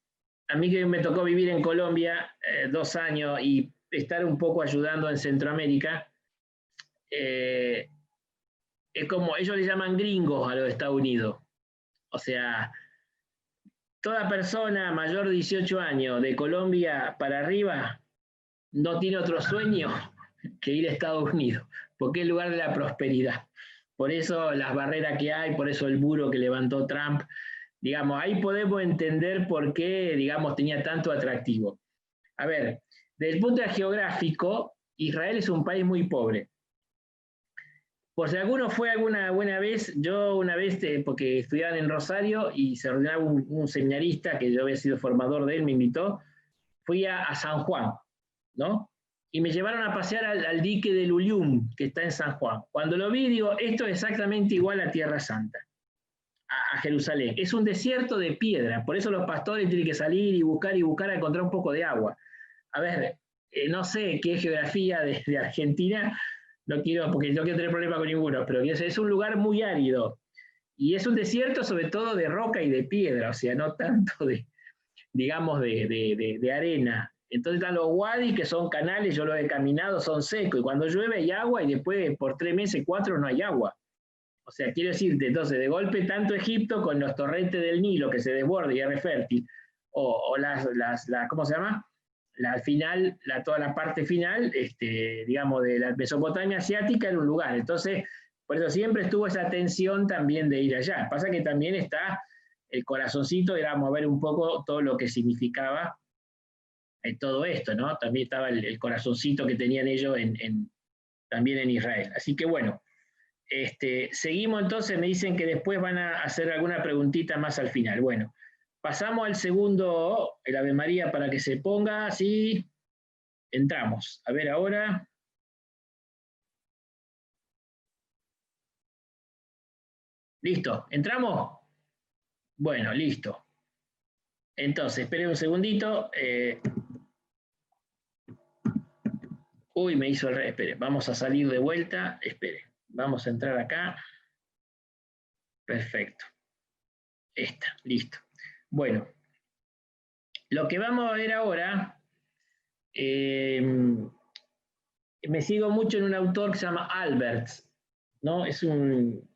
A mí que me tocó vivir en Colombia 2 años y estar un poco ayudando en Centroamérica, eh, es como ellos le llaman gringos a los Estados Unidos. O sea, toda persona mayor de 18 años de Colombia para arriba no tiene otro sueño que ir a Estados Unidos, porque es el lugar de la prosperidad. Por eso las barreras que hay, por eso el muro que levantó Trump, digamos, ahí podemos entender por qué, digamos, tenía tanto atractivo. A ver, desde el punto de vista geográfico, Israel es un país muy pobre. Por si alguno fue alguna buena vez, yo una vez, porque estudiaban en Rosario y se ordenaba un seminarista que yo había sido formador de él, me invitó, fui a San Juan, ¿no? Y me llevaron a pasear al dique del Ulium, que está en San Juan. Cuando lo vi, digo, esto es exactamente igual a Tierra Santa, a Jerusalén. Es un desierto de piedra, por eso los pastores tienen que salir y buscar a encontrar un poco de agua. A ver, no sé qué geografía de Argentina, no quiero, porque no quiero tener problema con ninguno, pero es un lugar muy árido. Y es un desierto sobre todo de roca y de piedra, o sea, no tanto de, digamos, de arena. Entonces están los wadis, que son canales, yo los he caminado, son secos, y cuando llueve hay agua, y después por 3 meses, 4, no hay agua. O sea, quiero decirte, entonces, de golpe tanto Egipto con los torrentes del Nilo que se desborda y es fértil, o ¿cómo se llama? La final, toda la parte final, digamos, de la Mesopotamia asiática era un lugar. Entonces, por eso siempre estuvo esa tensión también de ir allá. Pasa que también está el corazoncito, era mover un poco todo lo que significaba todo esto, ¿no? También estaba el corazoncito que tenían ellos también en Israel. Así que bueno, seguimos entonces, me dicen que después van a hacer alguna preguntita más al final. Bueno, pasamos al segundo, el Ave María, para que se ponga así. Entramos. A ver ahora. ¿Listo? ¿Entramos? Bueno, listo. Entonces, esperen un segundito. Uy, me hizo el revés. Espere, vamos a salir de vuelta. Espere, vamos a entrar acá. Perfecto. Esta, listo. Bueno, lo que vamos a ver ahora, me sigo mucho en un autor que se llama Alberts, ¿no? Es un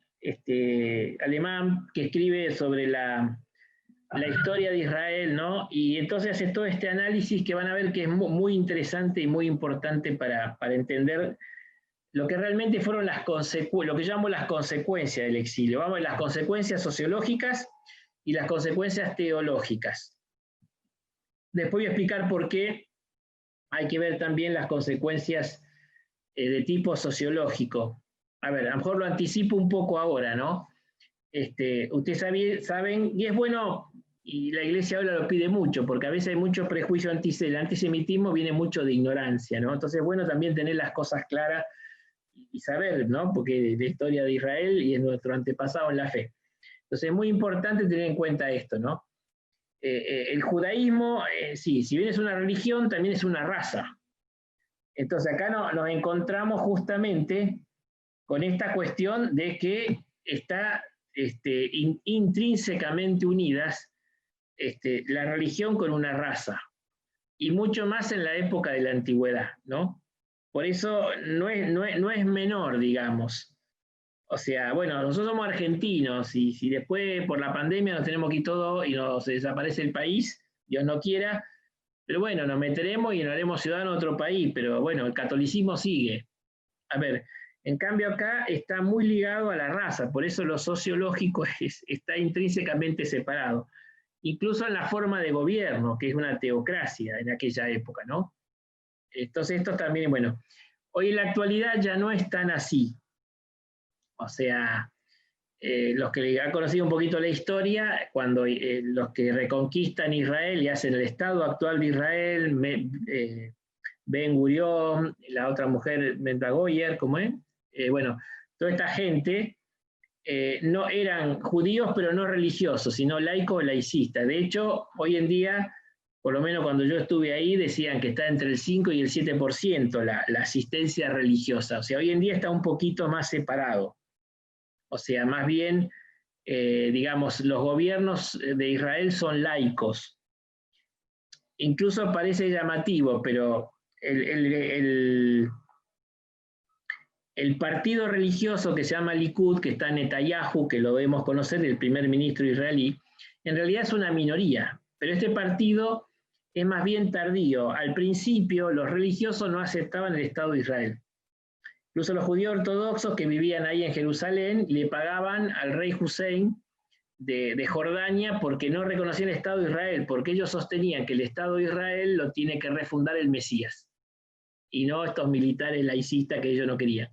alemán que escribe sobre la historia de Israel, ¿no? Y entonces hace todo este análisis que van a ver que es muy interesante y muy importante para entender lo que realmente fueron lo que llamo las consecuencias del exilio. Vamos a ver las consecuencias sociológicas y las consecuencias teológicas. Después voy a explicar por qué hay que ver también las consecuencias de tipo sociológico. A ver, a lo mejor lo anticipo un poco ahora, ¿no? Ustedes saben, y es bueno, y la iglesia ahora lo pide mucho, porque a veces hay mucho prejuicio el antisemitismo viene mucho de ignorancia, ¿no? Entonces es bueno también tener las cosas claras y saber, ¿no? Porque es la historia de Israel y es nuestro antepasado en la fe. Entonces es muy importante tener en cuenta esto, ¿no? El judaísmo, sí, si bien es una religión, también es una raza. Entonces acá nos encontramos justamente con esta cuestión de que está intrínsecamente unidas la religión con una raza, y mucho más en la época de la antigüedad, ¿no? Por eso no es menor, digamos. O sea, bueno, nosotros somos argentinos y si después por la pandemia nos tenemos que ir todo y nos desaparece el país, Dios no quiera, pero bueno, nos meteremos y nos haremos ciudadanos de otro país, pero bueno, el catolicismo sigue. A ver, en cambio acá está muy ligado a la raza, por eso lo sociológico está intrínsecamente separado. incluso en la forma de gobierno, que es una teocracia en aquella época, ¿no? Entonces esto también, bueno, hoy en la actualidad ya no es tan así. O sea, los que han conocido un poquito la historia, cuando los que reconquistan Israel y hacen el Estado actual de Israel, Ben Gurión, la otra mujer, Mendel Goyer, ¿cómo es? Bueno, toda esta gente no eran judíos, pero no religiosos, sino laicos o laicistas. De hecho, hoy en día, por lo menos cuando yo estuve ahí, decían que está entre el 5 y el 7% la asistencia religiosa. O sea, hoy en día está un poquito más separado. O sea, más bien, digamos, los gobiernos de Israel son laicos. Incluso parece llamativo, pero el partido religioso que se llama Likud, que está en Netanyahu, que lo debemos conocer, el primer ministro israelí, en realidad es una minoría, pero este partido es más bien tardío. Al principio los religiosos no aceptaban el Estado de Israel. Incluso los judíos ortodoxos que vivían ahí en Jerusalén le pagaban al rey Hussein de Jordania porque no reconocían el Estado de Israel, porque ellos sostenían que el Estado de Israel lo tiene que refundar el Mesías, y no estos militares laicistas que ellos no querían.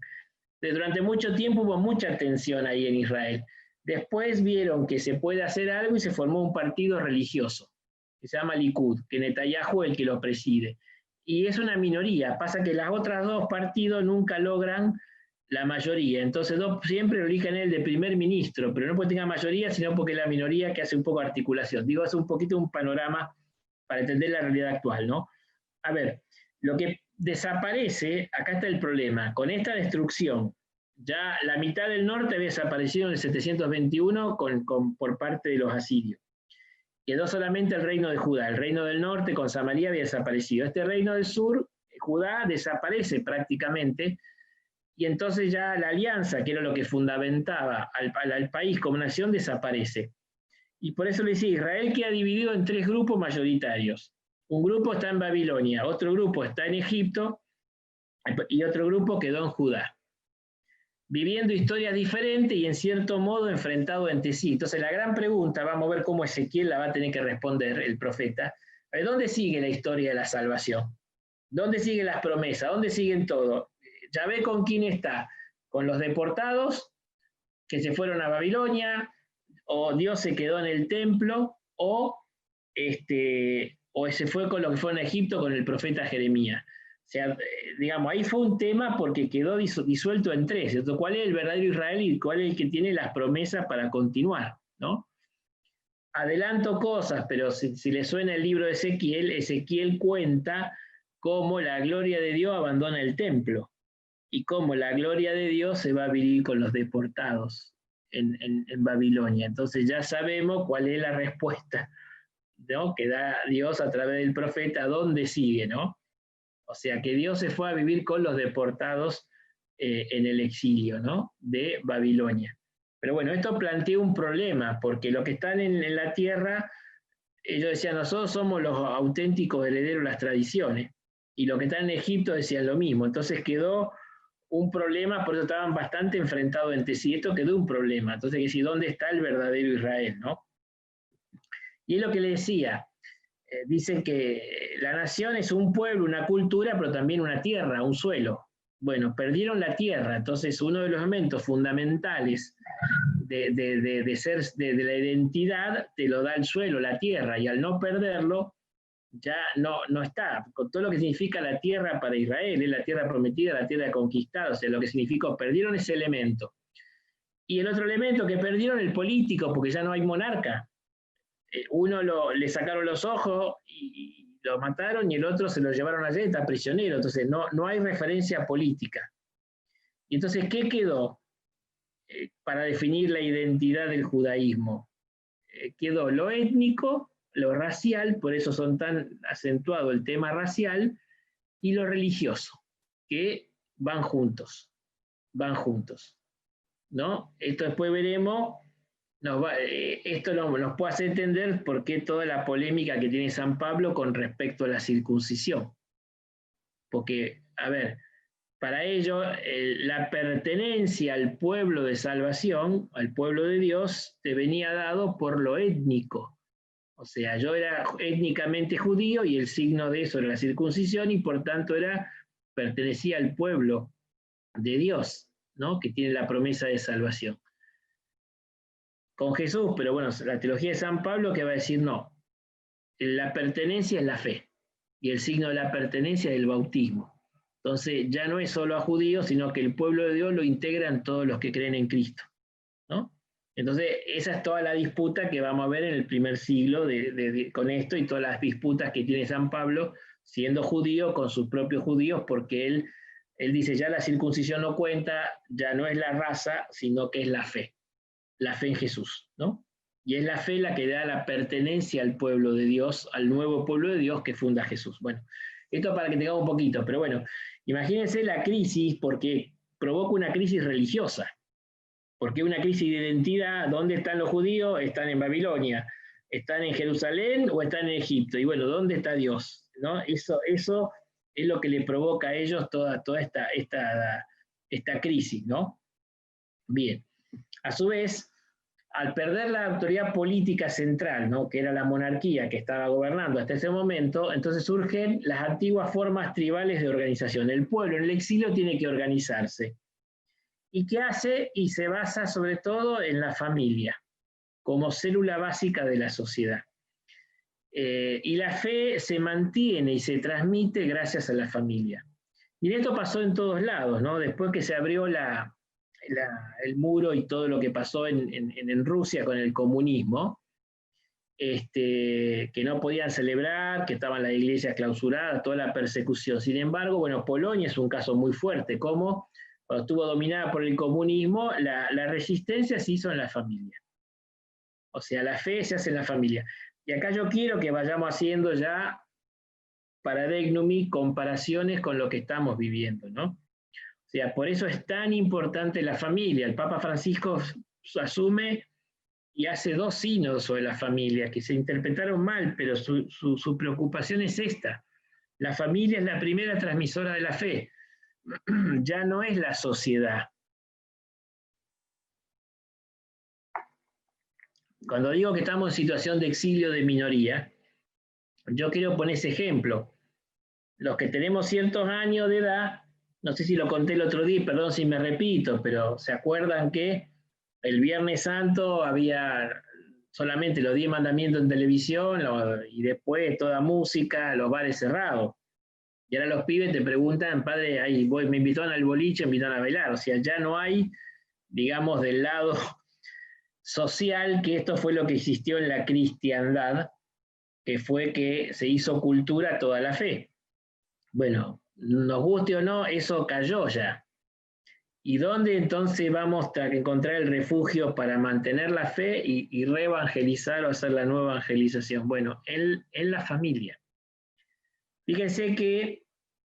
Durante mucho tiempo hubo mucha tensión ahí en Israel. Después vieron que se puede hacer algo y se formó un partido religioso, que se llama Likud, que Netanyahu es el que lo preside. Y es una minoría, pasa que las otras dos partidos nunca logran la mayoría, entonces siempre lo eligen el de primer ministro, pero no porque tenga mayoría, sino porque es la minoría que hace un poco de articulación. Digo, hace un poquito un panorama para entender la realidad actual, ¿no? A ver, lo que desaparece, acá está el problema, con esta destrucción, ya la mitad del norte había desaparecido en el 721 por parte de los asirios. Quedó solamente el reino de Judá, el reino del norte con Samaria había desaparecido. Este reino del sur, Judá, desaparece prácticamente, y entonces ya la alianza, que era lo que fundamentaba al país como nación, desaparece. Y por eso le decía, Israel queda dividido en tres grupos mayoritarios. Un grupo está en Babilonia, otro grupo está en Egipto y otro grupo quedó en Judá, viviendo historias diferentes y en cierto modo enfrentados entre sí. Entonces la gran pregunta, vamos a ver cómo Ezequiel la va a tener que responder, el profeta, ¿dónde sigue la historia de la salvación? ¿Dónde siguen las promesas? ¿Dónde siguen todo? Ya ve con quién está, con los deportados que se fueron a Babilonia, o Dios se quedó en el templo, o se fue con lo que fue en Egipto con el profeta Jeremías. O sea, digamos, ahí fue un tema porque quedó disuelto en tres. Entonces, ¿cuál es el verdadero Israel y cuál es el que tiene las promesas para continuar? ¿No? Adelanto cosas, pero si le suena el libro de Ezequiel, Ezequiel cuenta cómo la gloria de Dios abandona el templo y cómo la gloria de Dios se va a vivir con los deportados en Babilonia. Entonces ya sabemos cuál es la respuesta, ¿no?, que da Dios a través del profeta, dónde sigue, ¿no? O sea, que Dios se fue a vivir con los deportados en el exilio, ¿no?, de Babilonia. Pero bueno, esto plantea un problema, porque los que están en la tierra, ellos decían, nosotros somos los auténticos herederos de las tradiciones, y los que están en Egipto decían lo mismo. Entonces quedó un problema, por eso estaban bastante enfrentados entre sí. Esto quedó un problema. Entonces, que si ¿dónde está el verdadero Israel, no? Y es lo que le decía, dicen que la nación es un pueblo, una cultura, pero también una tierra, un suelo. Bueno, perdieron la tierra, entonces uno de los elementos fundamentales de la identidad te lo da el suelo, la tierra, y al no perderlo, ya no está, con todo lo que significa la tierra para Israel, es la tierra prometida, la tierra conquistada, o sea, lo que significó, perdieron ese elemento. Y el otro elemento que perdieron, el político, porque ya no hay monarca. Uno le sacaron los ojos y lo mataron, y el otro se lo llevaron allá y está prisionero, entonces no hay referencia política. Y entonces, ¿qué quedó para definir la identidad del judaísmo? Quedó lo étnico, lo racial, por eso son tan acentuado el tema racial, y lo religioso, que van juntos, ¿no? Esto después veremos, esto nos puede hacer entender por qué toda la polémica que tiene San Pablo con respecto a la circuncisión. Porque, a ver, para ello, la pertenencia al pueblo de salvación, al pueblo de Dios, te venía dado por lo étnico. O sea, yo era étnicamente judío y el signo de eso era la circuncisión y por tanto pertenecía al pueblo de Dios, ¿no? Que tiene la promesa de salvación. Con Jesús, pero bueno, la teología de San Pablo que va a decir no, la pertenencia es la fe y el signo de la pertenencia es el bautismo. Entonces ya no es solo a judíos, sino que el pueblo de Dios lo integran todos los que creen en Cristo, ¿no? Entonces esa es toda la disputa que vamos a ver en el primer siglo con esto y todas las disputas que tiene San Pablo siendo judío con sus propios judíos, porque él dice ya la circuncisión no cuenta, ya no es la raza, sino que es la fe en Jesús, ¿no? Y es la fe la que da la pertenencia al pueblo de Dios, al nuevo pueblo de Dios que funda Jesús. Bueno, esto para que tengamos un poquito, pero bueno, imagínense la crisis, porque provoca una crisis religiosa, porque una crisis de identidad. ¿Dónde están los judíos? Están en Babilonia. ¿Están en Jerusalén o están en Egipto? Y bueno, ¿dónde está Dios? ¿No? Eso es lo que le provoca a ellos toda esta crisis, ¿no? Bien. A su vez, al perder la autoridad política central, ¿no? Que era la monarquía que estaba gobernando hasta ese momento, entonces surgen las antiguas formas tribales de organización. El pueblo en el exilio tiene que organizarse. ¿Y qué hace? Y se basa sobre todo en la familia, como célula básica de la sociedad. Y la fe se mantiene y se transmite gracias a la familia. Y esto pasó en todos lados, ¿no? Después que se abrió el muro y todo lo que pasó en Rusia con el comunismo, que no podían celebrar, que estaban las iglesias clausuradas, toda la persecución. Sin embargo, bueno, Polonia es un caso muy fuerte, como cuando estuvo dominada por el comunismo, la resistencia se hizo en la familia. O sea, la fe se hace en la familia. Y acá yo quiero que vayamos haciendo ya paradigmas, comparaciones con lo que estamos viviendo, ¿no? O sea, por eso es tan importante la familia. El Papa Francisco asume y hace 2 sínodos sobre la familia, que se interpretaron mal, pero su preocupación es esta. La familia es la primera transmisora de la fe. Ya no es la sociedad. Cuando digo que estamos en situación de exilio de minoría, yo quiero poner ese ejemplo. Los que tenemos ciertos años de edad, no sé si lo conté el otro día, perdón si me repito, pero ¿se acuerdan que el Viernes Santo había solamente los 10 mandamientos en televisión y después toda música, los bares cerrados? Y ahora los pibes te preguntan, padre, ahí voy, me invitaron al boliche, me invitaron a bailar. O sea, ya no hay, digamos, del lado social, que esto fue lo que existió en la cristiandad, que fue que se hizo cultura toda la fe. Bueno, nos guste o no, eso cayó ya. ¿Y dónde entonces vamos a encontrar el refugio para mantener la fe y reevangelizar o hacer la nueva evangelización? Bueno, en la familia. Fíjense que,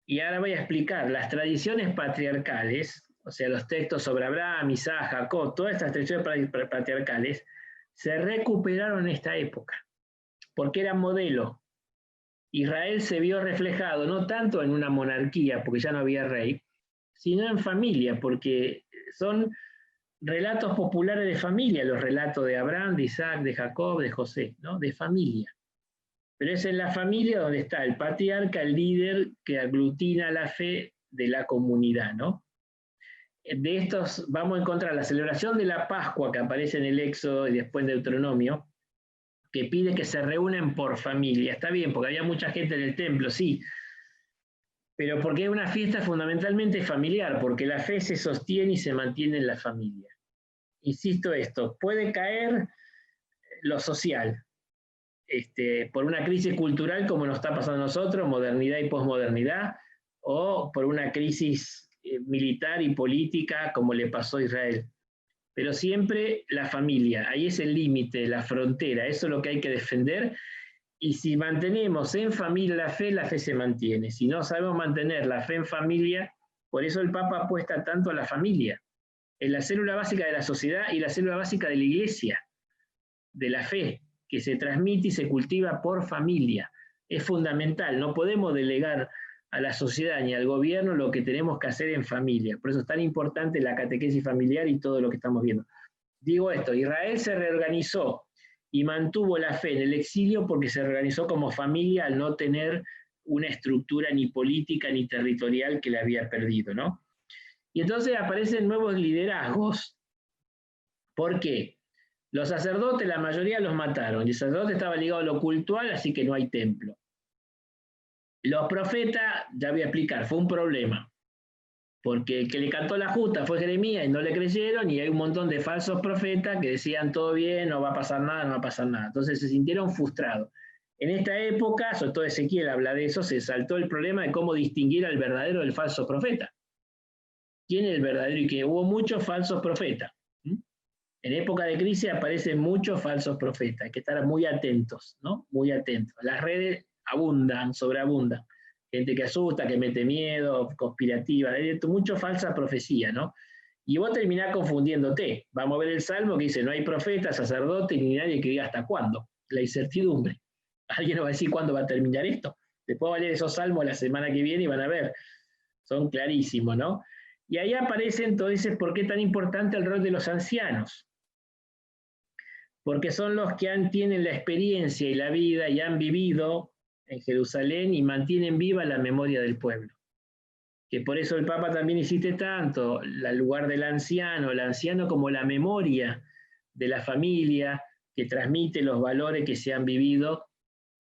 y ahora voy a explicar, las tradiciones patriarcales, o sea, los textos sobre Abraham, Isaac, Jacob, todas estas tradiciones patriarcales, se recuperaron en esta época, porque eran modelo. Israel se vio reflejado no tanto en una monarquía, porque ya no había rey, sino en familia, porque son relatos populares de familia, los relatos de Abraham, de Isaac, de Jacob, de José, ¿no? De familia. Pero es en la familia donde está el patriarca, el líder que aglutina la fe de la comunidad, ¿no? De estos vamos a encontrar la celebración de la Pascua que aparece en el Éxodo y después en Deuteronomio, que pide que se reúnen por familia. Está bien, porque había mucha gente en el templo, sí, pero porque es una fiesta fundamentalmente familiar, porque la fe se sostiene y se mantiene en la familia. Insisto esto, puede caer lo social, por una crisis cultural como nos está pasando a nosotros, modernidad y posmodernidad, o por una crisis militar y política como le pasó a Israel. Pero siempre la familia, ahí es el límite, la frontera, eso es lo que hay que defender. Y si mantenemos en familia la fe se mantiene. Si no sabemos mantener la fe en familia, por eso el Papa apuesta tanto a la familia. Es la célula básica de la sociedad y la célula básica de la iglesia, de la fe, que se transmite y se cultiva por familia. Es fundamental, no podemos delegar a la sociedad ni al gobierno lo que tenemos que hacer en familia. Por eso es tan importante la catequesis familiar y todo lo que estamos viendo. Digo esto, Israel se reorganizó y mantuvo la fe en el exilio porque se organizó como familia al no tener una estructura ni política ni territorial que le había perdido, ¿no? Y entonces aparecen nuevos liderazgos. ¿Por qué? Los sacerdotes, la mayoría los mataron, y el sacerdote estaba ligado a lo cultural, así que no hay templo. Los profetas, ya voy a explicar, fue un problema, porque el que le cantó la justa fue Jeremías y no le creyeron, y hay un montón de falsos profetas que decían todo bien, no va a pasar nada, no va a pasar nada. Entonces se sintieron frustrados. En esta época, sobre todo Ezequiel habla de eso, se saltó el problema de cómo distinguir al verdadero del falso profeta. ¿Quién es el verdadero? Y que hubo muchos falsos profetas. En época de crisis aparecen muchos falsos profetas, hay que estar muy atentos, ¿no? Muy atentos. Las redes abundan, sobreabundan. Gente que asusta, que mete miedo, conspirativa, hay mucha falsa profecía, ¿no? Y vos terminás confundiéndote. Vamos a ver el Salmo que dice, no hay profeta, sacerdote, ni nadie que diga hasta cuándo. La incertidumbre. Alguien nos va a decir cuándo va a terminar esto. Después va a leer esos salmos la semana que viene y van a ver. Son clarísimos, ¿no? Y ahí aparece entonces por qué es tan importante el rol de los ancianos. Porque son los que tienen la experiencia y la vida y han vivido en Jerusalén y mantienen viva la memoria del pueblo. Que por eso el Papa también insiste tanto, el lugar del anciano, el anciano como la memoria de la familia que transmite los valores que se han vivido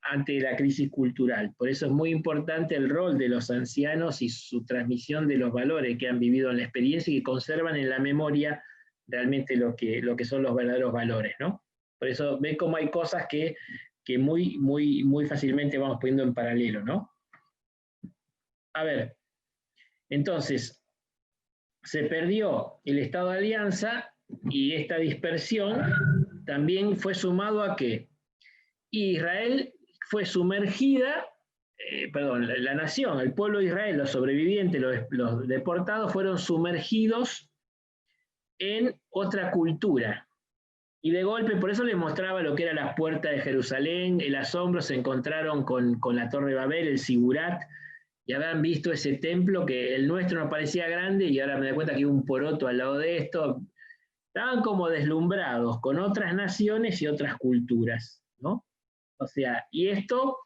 ante la crisis cultural. Por eso es muy importante el rol de los ancianos y su transmisión de los valores que han vivido en la experiencia y que conservan en la memoria realmente lo que son los verdaderos valores, ¿no? Por eso ven cómo hay cosas que muy fácilmente vamos poniendo en paralelo, ¿no? A ver, entonces, se perdió el estado de alianza y esta dispersión también fue sumado a que Israel fue sumergida, la nación, el pueblo de Israel, los sobrevivientes, los deportados, fueron sumergidos en otra cultura. Y de golpe, por eso les mostraba lo que era la puerta de Jerusalén, el asombro, se encontraron con la Torre de Babel, el Sigurat, y habían visto ese templo que el nuestro nos parecía grande y ahora me doy cuenta que hay un poroto al lado de esto. Estaban como deslumbrados con otras naciones y otras culturas, ¿no? O sea, y esto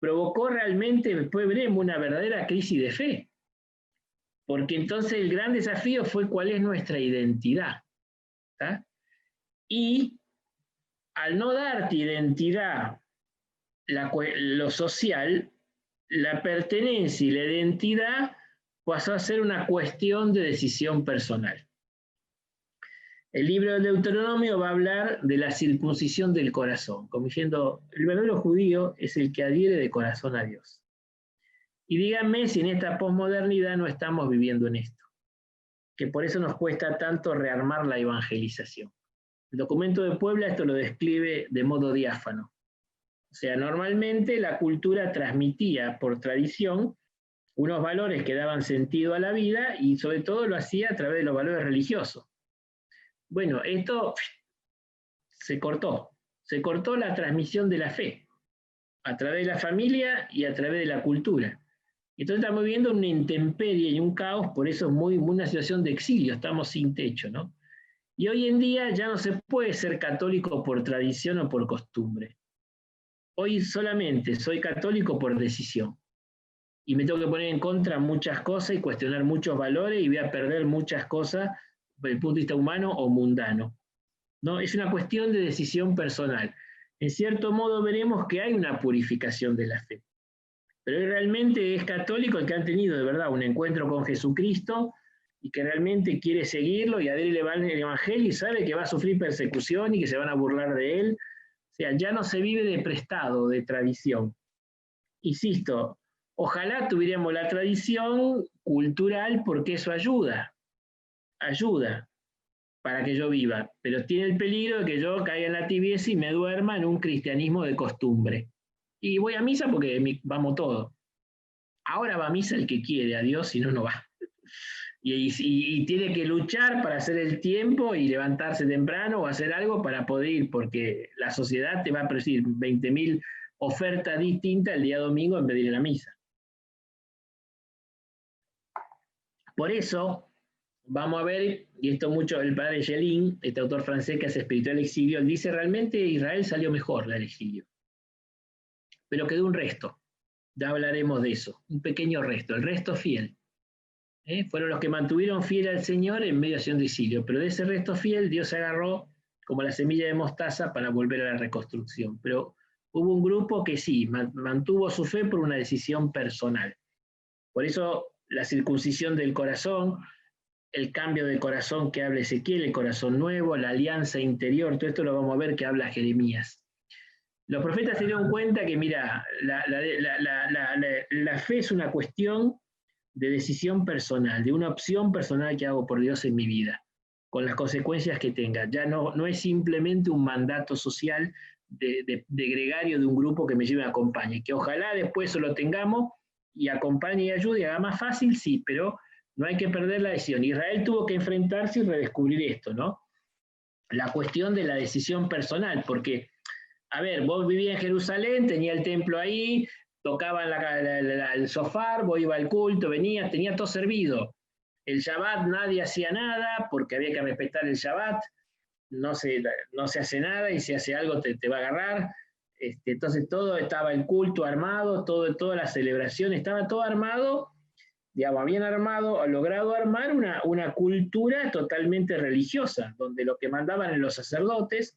provocó realmente, después veremos, una verdadera crisis de fe. Porque entonces el gran desafío fue cuál es nuestra identidad. ¿Tá? Y al no darte identidad, lo social, la pertenencia y la identidad pasó a ser una cuestión de decisión personal. El libro del Deuteronomio va a hablar de la circuncisión del corazón, como diciendo, el verdadero judío es el que adhiere de corazón a Dios. Y díganme si en esta posmodernidad no estamos viviendo en esto, que por eso nos cuesta tanto rearmar la evangelización. El documento de Puebla esto lo describe de modo diáfano. O sea, normalmente la cultura transmitía por tradición unos valores que daban sentido a la vida y sobre todo lo hacía a través de los valores religiosos. Bueno, esto se cortó la transmisión de la fe a través de la familia y a través de la cultura. Entonces estamos viviendo una intemperie y un caos, por eso es una situación de exilio, estamos sin techo, ¿no? Y hoy en día ya no se puede ser católico por tradición o por costumbre. Hoy solamente soy católico por decisión. Y me tengo que poner en contra muchas cosas y cuestionar muchos valores y voy a perder muchas cosas desde el punto de vista humano o mundano. ¿No? Es una cuestión de decisión personal. En cierto modo veremos que hay una purificación de la fe. Pero realmente es católico el que han tenido de verdad un encuentro con Jesucristo y que realmente quiere seguirlo y adherirle al Evangelio y sabe que va a sufrir persecución y que se van a burlar de él. O sea, ya no se vive de prestado, de tradición. Insisto, ojalá tuviéramos la tradición cultural porque eso ayuda para que yo viva, pero tiene el peligro de que yo caiga en la tibieza y me duerma en un cristianismo de costumbre. Y voy a misa porque vamos todos. Ahora va a misa el que quiere, a Dios, si no, no va. Y tiene que luchar para hacer el tiempo y levantarse temprano o hacer algo para poder ir, porque la sociedad te va a producir 20.000 ofertas distintas el día domingo en vez de ir a la misa. Por eso, vamos a ver, y esto mucho el padre Gelin, este autor francés que hace Espiritual Exilio, él dice realmente Israel salió mejor del exilio, pero quedó un resto, ya hablaremos de eso, un pequeño resto, el resto fiel. Fueron los que mantuvieron fiel al Señor en medio de exilio, pero de ese resto fiel Dios se agarró como la semilla de mostaza para volver a la reconstrucción. Pero hubo un grupo que sí, mantuvo su fe por una decisión personal. Por eso la circuncisión del corazón, el cambio de corazón que habla Ezequiel, el corazón nuevo, la alianza interior, todo esto lo vamos a ver que habla Jeremías. Los profetas se dieron cuenta que, mira, la fe es una cuestión de decisión personal, de una opción personal que hago por Dios en mi vida, con las consecuencias que tenga. Ya no es simplemente un mandato social de gregario de un grupo que me lleve y me acompañe, que ojalá después eso lo tengamos y acompañe y ayude, haga más fácil, sí, pero no hay que perder la decisión. Israel tuvo que enfrentarse y redescubrir esto, ¿no? La cuestión de la decisión personal, porque, a ver, vos vivías en Jerusalén, tenía el templo ahí, tocaban el sofá, vos ibas al culto, venías, tenía todo servido. El Shabbat nadie hacía nada porque había que respetar el Shabbat, no se hace nada y si hace algo te va a agarrar. Entonces todo estaba el culto armado, toda la celebración, estaba todo armado, digamos, habían logrado armar una cultura totalmente religiosa, donde lo que mandaban en los sacerdotes,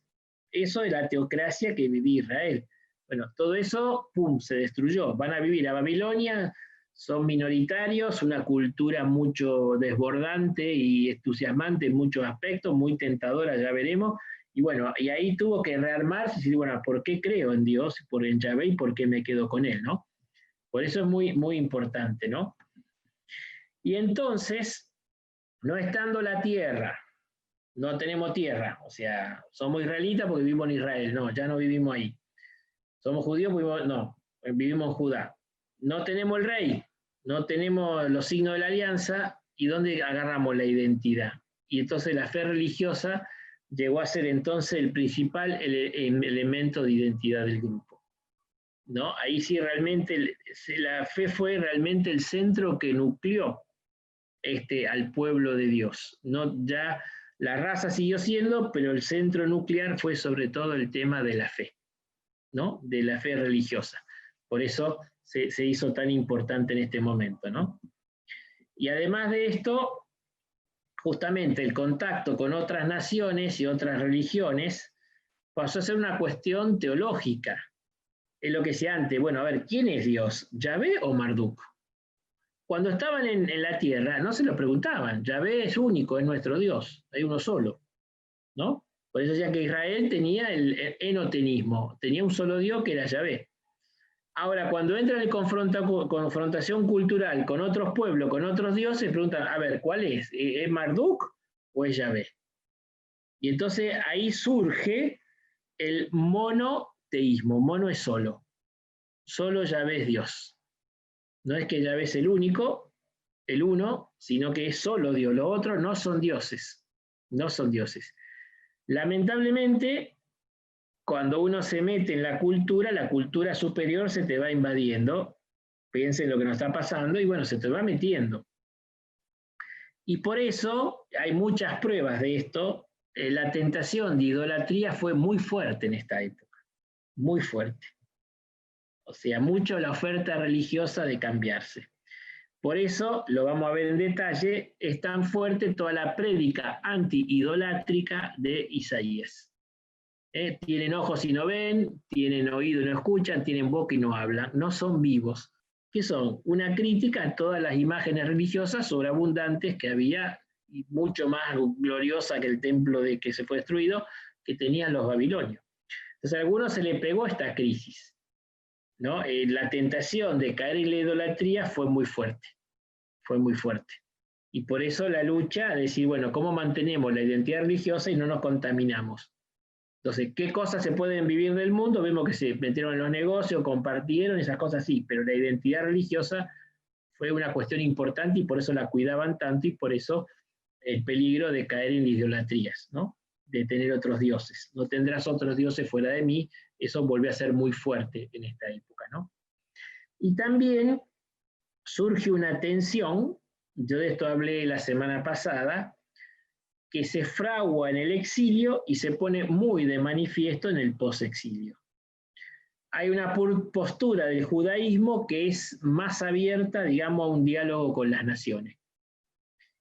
eso de la teocracia que vivía Israel. Bueno, todo eso, pum, se destruyó. Van a vivir a Babilonia, son minoritarios, una cultura mucho desbordante y entusiasmante en muchos aspectos, muy tentadora, ya veremos. Y bueno, y ahí tuvo que rearmarse y decir, bueno, ¿por qué creo en Dios, en Yahvé y por qué me quedo con él, ¿no? Por eso es muy, muy importante, ¿no? Y entonces, no estando la tierra, no tenemos tierra, o sea, somos israelitas porque vivimos en Israel, no, ya no vivimos ahí. Somos judíos porque no, vivimos en Judá. No tenemos el rey, no tenemos los signos de la alianza, ¿y dónde agarramos la identidad? Y entonces la fe religiosa llegó a ser entonces el principal elemento de identidad del grupo, ¿no? Ahí sí realmente la fe fue realmente el centro que nucleó al pueblo de Dios. ¿No? Ya la raza siguió siendo, pero el centro nuclear fue sobre todo el tema de la fe, ¿no? De la fe religiosa. Por eso se hizo tan importante en este momento, ¿no? Y además de esto, justamente el contacto con otras naciones y otras religiones pasó a ser una cuestión teológica. Es lo que decía antes, bueno, a ver, ¿quién es Dios? ¿Yahvé o Marduk? Cuando estaban en la tierra, no se lo preguntaban. Yahvé es único, es nuestro Dios, hay uno solo, ¿no? Por eso decían que Israel tenía el enotenismo, tenía un solo Dios que era Yahvé. Ahora, cuando entran en confrontación cultural con otros pueblos, con otros dioses, preguntan, a ver, ¿cuál es? ¿Es Marduk o es Yahvé? Y entonces ahí surge el monoteísmo. Mono es solo Yahvé es Dios. No es que Yahvé es el único, el uno, sino que es solo Dios. Los otros no son dioses, no son dioses. Lamentablemente, cuando uno se mete en la cultura superior se te va invadiendo. Piensen lo que nos está pasando y bueno, se te va metiendo. Y por eso hay muchas pruebas de esto. La tentación de idolatría fue muy fuerte en esta época, muy fuerte. O sea, mucho la oferta religiosa de cambiarse. Por eso, lo vamos a ver en detalle, es tan fuerte toda la prédica anti-idolátrica de Isaías. Tienen ojos y no ven, tienen oído y no escuchan, tienen boca y no hablan, no son vivos. ¿Qué son? Una crítica a todas las imágenes religiosas sobreabundantes que había, y mucho más gloriosa que el templo que se fue destruido, que tenían los babilonios. Entonces a algunos se le pegó esta crisis, ¿no? La tentación de caer en la idolatría fue muy fuerte, fue muy fuerte. Y por eso la lucha de decir, bueno, ¿cómo mantenemos la identidad religiosa y no nos contaminamos? Entonces, ¿qué cosas se pueden vivir del mundo? Vemos que se metieron en los negocios, compartieron, esas cosas sí, pero la identidad religiosa fue una cuestión importante y por eso la cuidaban tanto y por eso el peligro de caer en idolatrías, ¿no? De tener otros dioses. No tendrás otros dioses fuera de mí, eso volvió a ser muy fuerte en esta época, ¿no? Y también surge una tensión yo de esto hablé la semana pasada, que se fragua en el exilio y se pone muy de manifiesto en el posexilio. Hay una postura del judaísmo que es más abierta, digamos, a un diálogo con las naciones.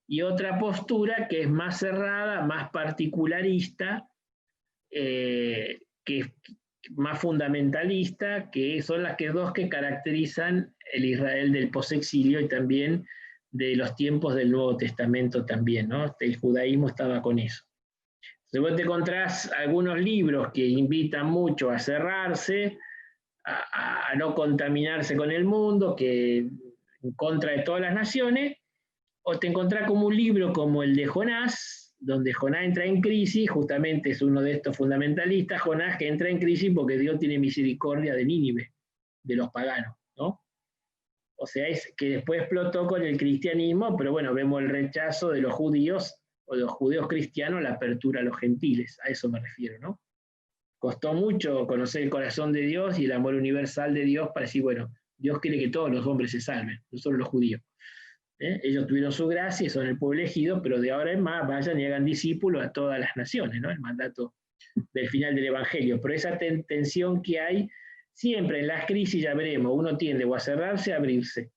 Y otra postura que es más cerrada, más particularista, que es más fundamentalista, que son las dos que caracterizan el Israel del posexilio y también de los tiempos del Nuevo Testamento también, ¿no? El judaísmo estaba con eso. Entonces vos te encontrás algunos libros que invitan mucho a cerrarse, a no contaminarse con el mundo, que en contra de todas las naciones, o te encontrás como un libro como el de Jonás, donde Jonás entra en crisis, justamente es uno de estos fundamentalistas, Jonás, que entra en crisis porque Dios tiene misericordia de Nínive, de los paganos, ¿no? O sea, es que después explotó con el cristianismo, pero bueno, vemos el rechazo de los judíos o de los judíos cristianos, la apertura a los gentiles, a eso me refiero, ¿no? Costó mucho conocer el corazón de Dios y el amor universal de Dios para decir, bueno, Dios quiere que todos los hombres se salven, no solo los judíos. Ellos tuvieron su gracia y son el pueblo elegido, pero de ahora en más vayan y hagan discípulos a todas las naciones, ¿no? El mandato del final del Evangelio. Pero esa tensión que hay siempre en las crisis, ya veremos, uno tiende o a cerrarse o a abrirse.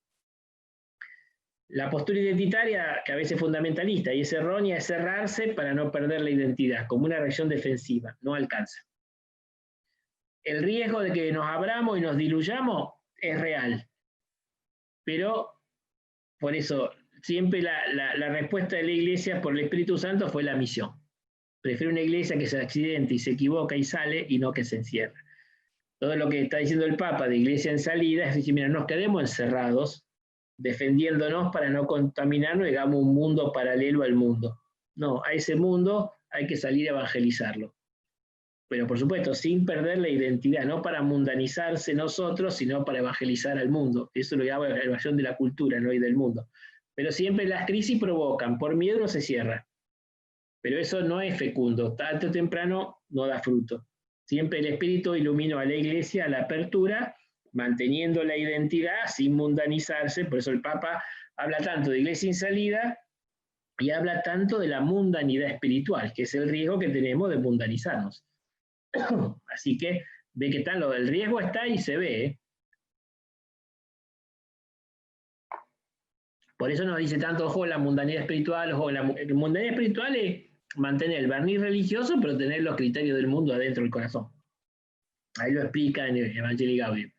La postura identitaria, que a veces es fundamentalista y es errónea, es cerrarse para no perder la identidad, como una reacción defensiva, no alcanza. El riesgo de que nos abramos y nos diluyamos es real, pero por eso siempre la respuesta de la Iglesia por el Espíritu Santo fue la misión. Prefiero una iglesia que se accidente y se equivoca y sale y no que se encierra. Todo lo que está diciendo el Papa de iglesia en salida es decir, mira, nos quedemos encerrados, defendiéndonos para no contaminarnos, digamos, un mundo paralelo al mundo. No, a ese mundo hay que salir a evangelizarlo. Pero por supuesto, sin perder la identidad, no para mundanizarse nosotros, sino para evangelizar al mundo. Eso lo llamo la evasión de la cultura, ¿no? Y del mundo. Pero siempre las crisis provocan, por miedo no se cierra. Pero eso no es fecundo, tarde o temprano no da fruto. Siempre el Espíritu iluminó a la Iglesia a la apertura, manteniendo la identidad sin mundanizarse. Por eso el Papa habla tanto de iglesia en salida y habla tanto de la mundanidad espiritual, que es el riesgo que tenemos de mundanizarnos. Así que ve que tal, el riesgo está y se ve, ¿eh? Por eso nos dice tanto, ojo, la mundanidad espiritual, ojo, la mundanidad espiritual es mantener el barniz religioso, pero tener los criterios del mundo adentro del corazón. Ahí lo explica en el Evangelii Gaudium.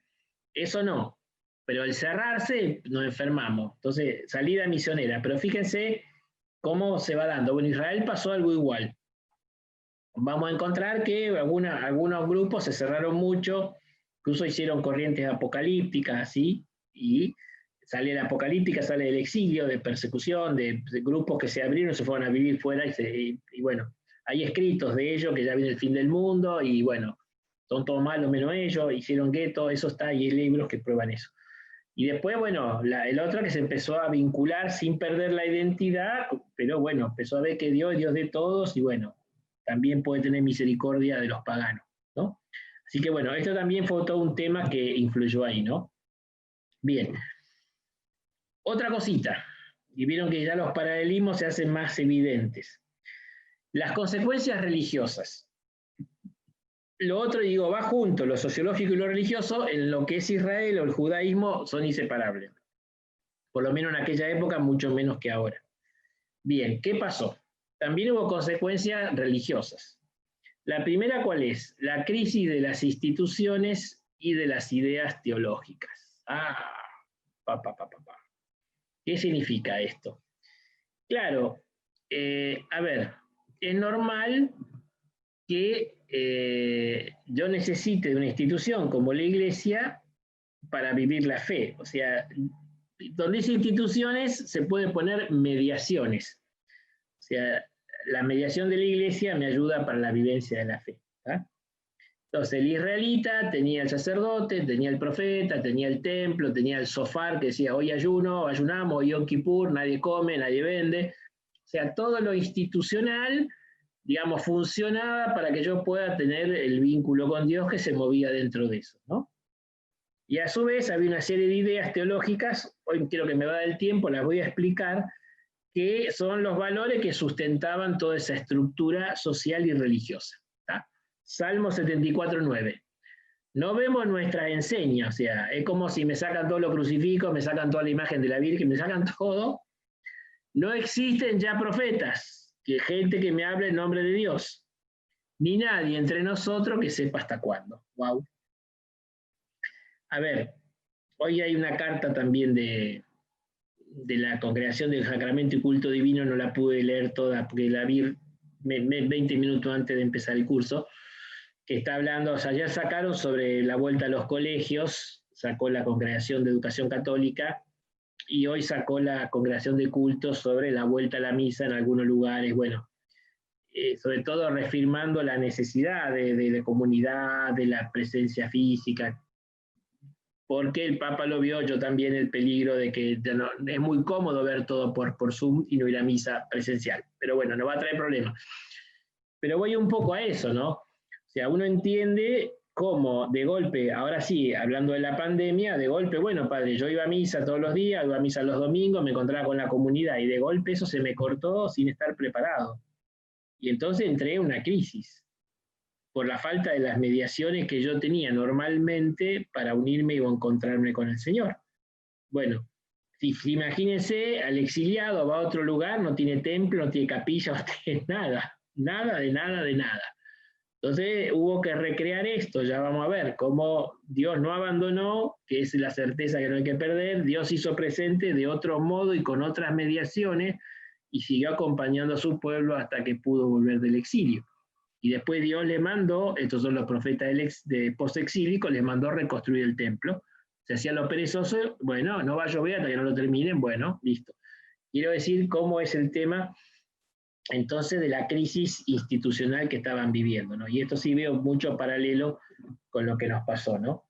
Eso no, pero al cerrarse nos enfermamos. Entonces, salida misionera. Pero fíjense cómo se va dando. Bueno, Israel pasó algo igual. Vamos a encontrar que algunos grupos se cerraron mucho, incluso hicieron corrientes apocalípticas, así, y sale la apocalíptica, sale del exilio, de persecución, de grupos que se abrieron, se fueron a vivir fuera, y bueno, hay escritos de ellos que ya viene el fin del mundo, y bueno, son todos malos menos ellos, hicieron gueto, eso está, y hay libros que prueban eso. Y después, bueno, el otro que se empezó a vincular sin perder la identidad, pero bueno, empezó a ver que Dios es Dios de todos, y bueno, también puede tener misericordia de los paganos, ¿no? Así que bueno, esto también fue todo un tema que influyó ahí, ¿no? Bien. Otra cosita, y vieron que ya los paralelismos se hacen más evidentes. Las consecuencias religiosas. Lo otro, digo, va junto, lo sociológico y lo religioso, en lo que es Israel o el judaísmo son inseparables. Por lo menos en aquella época, mucho menos que ahora. Bien, ¿qué pasó? También hubo consecuencias religiosas. La primera, ¿cuál es? La crisis de las instituciones y de las ideas teológicas. ¿Qué significa esto? Claro, a ver, es normal que yo necesite de una institución como la Iglesia para vivir la fe. O sea, donde dice instituciones se puede poner mediaciones. O sea, la mediación de la Iglesia me ayuda para la vivencia de la fe. ¿Ah? Entonces, el israelita tenía el sacerdote, tenía el profeta, tenía el templo, tenía el sofar que decía, hoy ayunamos, hoy Yom Kippur, nadie come, nadie vende. O sea, todo lo institucional, digamos, funcionaba para que yo pueda tener el vínculo con Dios que se movía dentro de eso, ¿no? Y a su vez había una serie de ideas teológicas, hoy creo que me va a dar el tiempo, las voy a explicar, que son los valores que sustentaban toda esa estructura social y religiosa. ¿Tá? Salmo 74:9. No vemos nuestra enseña, o sea, es como si me sacan todos los crucifijos, me sacan toda la imagen de la Virgen, me sacan todo. No existen ya profetas, que gente que me hable en nombre de Dios, ni nadie entre nosotros que sepa hasta cuándo. Wow. A ver, hoy hay una carta también de la Congregación del Sacramento y Culto Divino, no la pude leer toda porque la vi 20 minutos antes de empezar el curso, que está hablando, o sea, ya sacaron sobre la vuelta a los colegios, sacó la Congregación de Educación Católica, y hoy sacó la Congregación de Cultos sobre la vuelta a la misa en algunos lugares, bueno, sobre todo reafirmando la necesidad de comunidad, de la presencia física, porque el Papa lo vio, yo también, el peligro de que no, es muy cómodo ver todo por Zoom y no ir a misa presencial, pero bueno, no va a traer problemas. Pero voy un poco a eso, ¿no? O sea, uno entiende cómo de golpe, ahora sí, hablando de la pandemia, de golpe, bueno, padre, yo iba a misa todos los días, iba a misa los domingos, me encontraba con la comunidad y de golpe eso se me cortó sin estar preparado. Y entonces entré en una crisis por la falta de las mediaciones que yo tenía normalmente para unirme o encontrarme con el Señor. Bueno, si imagínense, al exiliado va a otro lugar, no tiene templo, no tiene capilla, no tiene nada, nada de nada de nada. Entonces hubo que recrear esto, ya vamos a ver cómo Dios no abandonó, que es la certeza que no hay que perder, Dios hizo presente de otro modo y con otras mediaciones y siguió acompañando a su pueblo hasta que pudo volver del exilio. Y después Dios le mandó, estos son los profetas de post-exílico, les mandó reconstruir el templo. Se hacía lo perezoso, bueno, no va a llover hasta que no lo terminen, bueno, listo. Quiero decir cómo es el tema entonces de la crisis institucional que estaban viviendo, ¿no? Y esto sí veo mucho paralelo con lo que nos pasó, ¿no?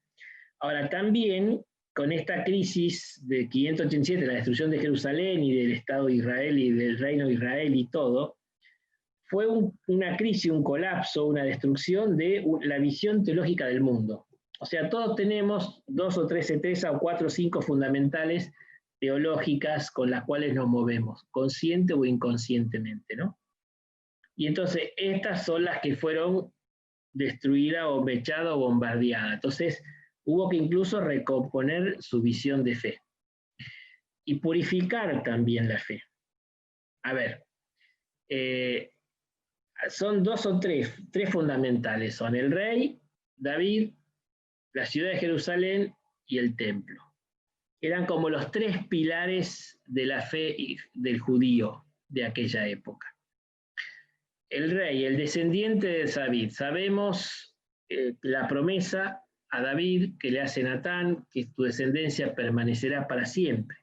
Ahora, también con esta crisis de 587, la destrucción de Jerusalén y del Estado de Israel y del Reino de Israel y todo, fue una crisis, un colapso, una destrucción de la visión teológica del mundo. O sea, todos tenemos 2 o 3 o 4 o 5 fundamentales teológicas con las cuales nos movemos, consciente o inconscientemente, ¿no? Y entonces estas son las que fueron destruidas o mechadas o bombardeadas. Entonces hubo que incluso recomponer su visión de fe y purificar también la fe. A ver, son 2 o 3 fundamentales, son el rey, David, la ciudad de Jerusalén y el templo. Eran como los 3 pilares de la fe del judío de aquella época. El rey, el descendiente de David, sabemos la promesa a David que le hace Natán, que tu descendencia permanecerá para siempre.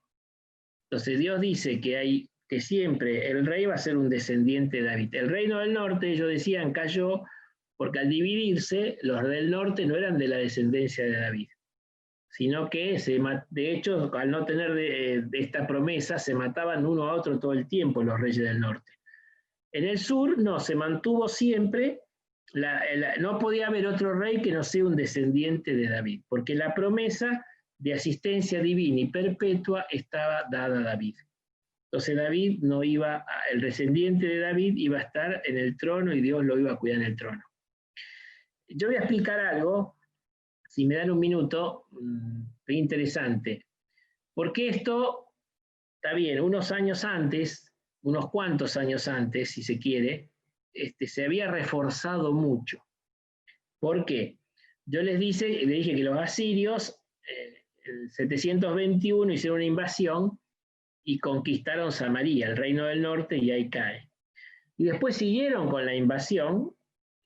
Entonces Dios dice que siempre el rey va a ser un descendiente de David. El reino del norte, ellos decían, cayó porque al dividirse, los del norte no eran de la descendencia de David, sino que de hecho, al no tener de esta promesa, se mataban uno a otro todo el tiempo los reyes del norte. En el sur no, se mantuvo siempre, no podía haber otro rey que no sea un descendiente de David, porque la promesa de asistencia divina y perpetua estaba dada a David. Entonces David no iba, el descendiente de David iba a estar en el trono y Dios lo iba a cuidar en el trono. Yo voy a explicar algo, si me dan un minuto, es interesante, porque esto, está bien, unos años antes, unos cuantos años antes, si se quiere, se había reforzado mucho. ¿Por qué? Yo le dije que los asirios, en 721 hicieron una invasión y conquistaron Samaria, el reino del norte, y ahí cae. Y después siguieron con la invasión,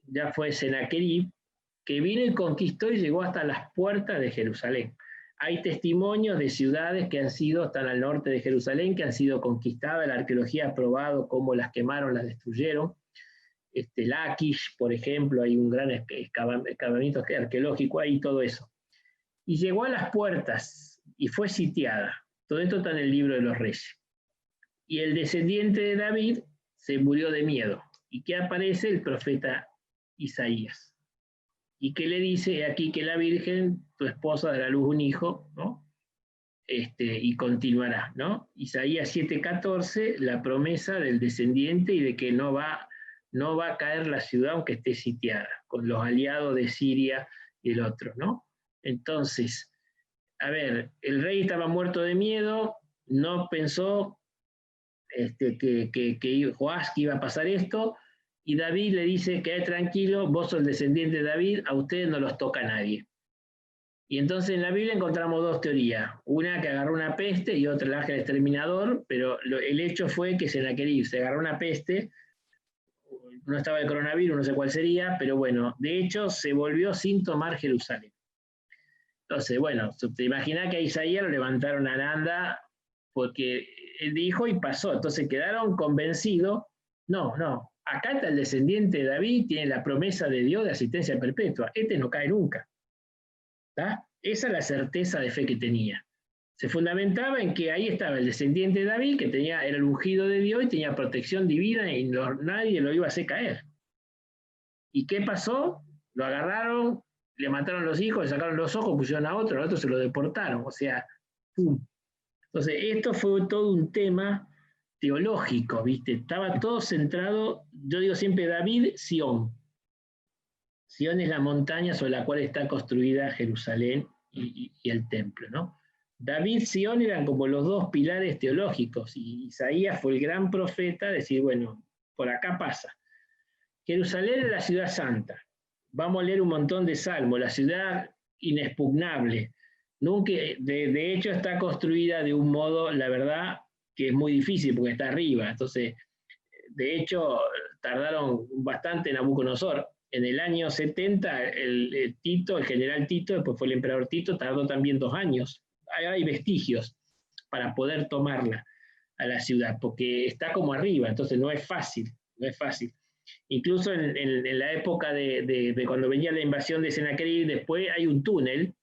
ya fue Senaquerib, que vino y conquistó y llegó hasta las puertas de Jerusalén. Hay testimonios de ciudades que están al norte de Jerusalén, que han sido conquistadas, la arqueología ha probado cómo las quemaron, las destruyeron. Laquish, por ejemplo, hay un gran excavamiento arqueológico ahí, todo eso. Y llegó a las puertas y fue sitiada. Todo esto está en el libro de los Reyes. Y el descendiente de David se murió de miedo. ¿Y qué aparece? El profeta Isaías. y que le dice aquí que la Virgen, tu esposa, dará a luz un hijo, ¿no? Y continuará, ¿no? Isaías 7:14, la promesa del descendiente y de que no va a caer la ciudad aunque esté sitiada, con los aliados de Siria y el otro, ¿no? Entonces, a ver, el rey estaba muerto de miedo, no pensó que Joás que iba a pasar esto, y David le dice, quedé tranquilo, vos sos el descendiente de David, a ustedes no los toca nadie. Y entonces en la Biblia encontramos dos teorías, una que agarró una peste y otra el ángel exterminador, pero el hecho fue que Sennacherib se agarró una peste, no estaba el coronavirus, no sé cuál sería, pero bueno, de hecho se volvió sin tomar Jerusalén. Entonces, bueno, te imaginas que a Isaías lo levantaron a Nanda porque él dijo y pasó, entonces quedaron convencidos, no, acá está el descendiente de David, tiene la promesa de Dios de asistencia perpetua, este no cae nunca. ¿Tá? Esa es la certeza de fe que tenía. Se fundamentaba en que ahí estaba el descendiente de David, que era el ungido de Dios y tenía protección divina y nadie lo iba a hacer caer. ¿Y qué pasó? Lo agarraron, le mataron los hijos, le sacaron los ojos, pusieron a otro se lo deportaron. O sea, ¡pum! Entonces, esto fue todo un tema teológico, ¿viste? Estaba todo centrado, yo digo siempre David, Sión. Sión es la montaña sobre la cual está construida Jerusalén y el templo, ¿no? David y Sión eran como los dos pilares teológicos, y Isaías fue el gran profeta, decir, bueno, por acá pasa. Jerusalén es la ciudad santa. Vamos a leer un montón de salmos, la ciudad inexpugnable. Nunca, de hecho está construida de un modo, la verdad, que es muy difícil porque está arriba. Entonces, de hecho, tardaron bastante en Nabucodonosor. En el año 70, el general Tito, después fue el emperador Tito, tardó también 2 años. Hay vestigios para poder tomarla a la ciudad, porque está como arriba, entonces no es fácil, no es fácil. Incluso en la época de cuando venía la invasión de Sennacherib, después hay un túnel,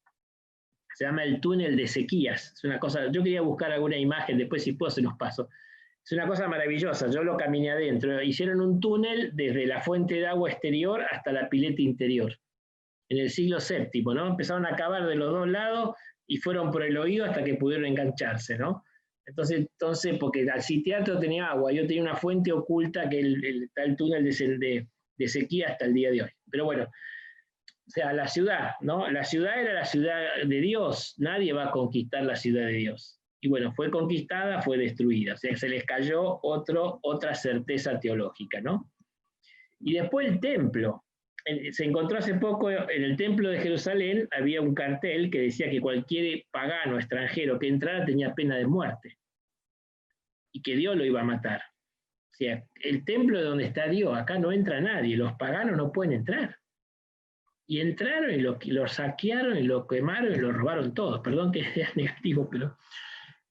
se llama el túnel de Ezequías. Es una cosa, yo quería buscar alguna imagen, después si puedo se los paso. Es una cosa maravillosa, yo lo caminé adentro. Hicieron un túnel desde la fuente de agua exterior hasta la pileta interior, en el siglo VII, ¿no? Empezaron a cavar de los dos lados y fueron por el oído hasta que pudieron engancharse, ¿no? Entonces, porque al sitiato tenía agua, yo tenía una fuente oculta que está el túnel de sequía hasta el día de hoy. Pero bueno, o sea, la ciudad, ¿no? La ciudad era la ciudad de Dios, nadie va a conquistar la ciudad de Dios. Y bueno, fue conquistada, fue destruida, o sea, se les cayó otra certeza teológica, ¿no? Y después el templo. Se encontró hace poco en el templo de Jerusalén, había un cartel que decía que cualquier pagano extranjero que entrara tenía pena de muerte y que Dios lo iba a matar. O sea, el templo es donde está Dios, acá no entra nadie, los paganos no pueden entrar. Y entraron y lo saquearon y lo quemaron y lo robaron todo. Perdón que sea negativo, pero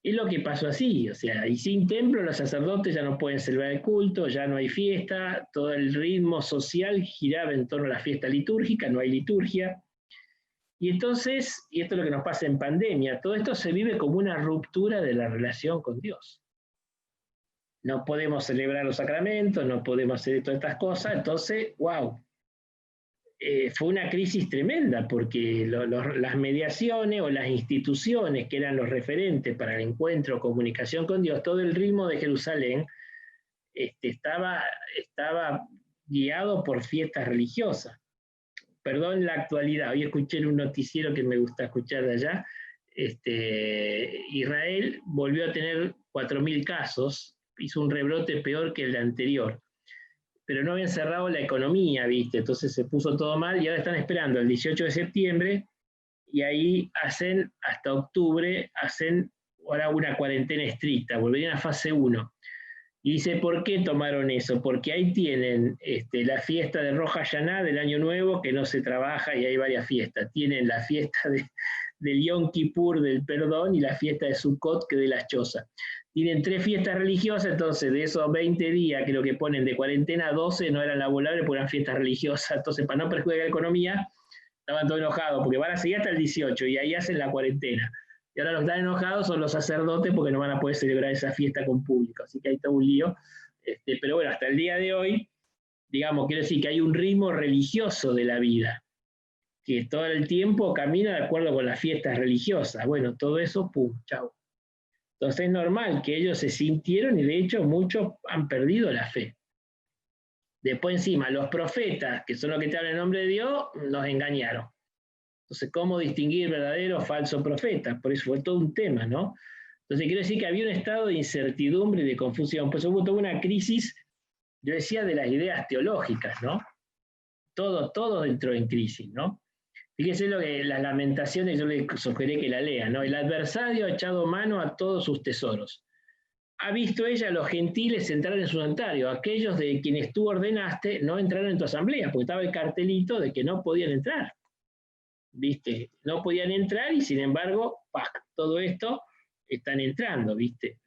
es lo que pasó así. O sea, y sin templo los sacerdotes ya no pueden celebrar el culto, ya no hay fiesta, todo el ritmo social giraba en torno a la fiesta litúrgica, no hay liturgia. Y entonces, y esto es lo que nos pasa en pandemia, todo esto se vive como una ruptura de la relación con Dios. No podemos celebrar los sacramentos, no podemos hacer todas estas cosas, entonces, wow. Fue una crisis tremenda porque las mediaciones o las instituciones que eran los referentes para el encuentro, comunicación con Dios, todo el ritmo de Jerusalén estaba guiado por fiestas religiosas. Perdón la actualidad, hoy escuché en un noticiero que me gusta escuchar de allá, Israel volvió a tener 4.000 casos, hizo un rebrote peor que el anterior. Pero no habían cerrado la economía, ¿viste? Entonces se puso todo mal y ahora están esperando el 18 de septiembre y ahí hasta octubre, ahora una cuarentena estricta, volverían a fase 1. Y dice, ¿por qué tomaron eso? Porque ahí tienen la fiesta de Rosh Hashanah del Año Nuevo, que no se trabaja y hay varias fiestas. Tienen la fiesta del Yom Kippur, del perdón, y la fiesta de Sukkot, que de las chozas. Tienen 3 fiestas religiosas, entonces de esos 20 días que lo que ponen de cuarentena, 12 no eran laborables porque eran fiestas religiosas. Entonces, para no perjudicar la economía, estaban todos enojados porque van a seguir hasta el 18 y ahí hacen la cuarentena. Y ahora los que están enojados son los sacerdotes porque no van a poder celebrar esa fiesta con público. Así que ahí está un lío. Pero bueno, hasta el día de hoy, digamos, quiero decir que hay un ritmo religioso de la vida. que todo el tiempo camina de acuerdo con las fiestas religiosas. Bueno, todo eso, pum, chau. Entonces es normal que ellos se sintieron y de hecho muchos han perdido la fe. Después encima, los profetas, que son los que te hablan en nombre de Dios, nos engañaron. Entonces, ¿cómo distinguir verdadero o falso profeta? Por eso fue todo un tema, ¿no? Entonces, quiero decir que había un estado de incertidumbre y de confusión. Por eso hubo toda una crisis, yo decía, de las ideas teológicas, ¿no? Todo entró en crisis, ¿no? Fíjese lo que las lamentaciones, yo le sugerí que la lea, ¿no? El adversario ha echado mano a todos sus tesoros. Ha visto ella a los gentiles entrar en su santuario, aquellos de quienes tú ordenaste no entraron en tu asamblea, porque estaba el cartelito de que no podían entrar. ¿Viste? No podían entrar y sin embargo, ¡pac! Todo esto están entrando, ¿viste?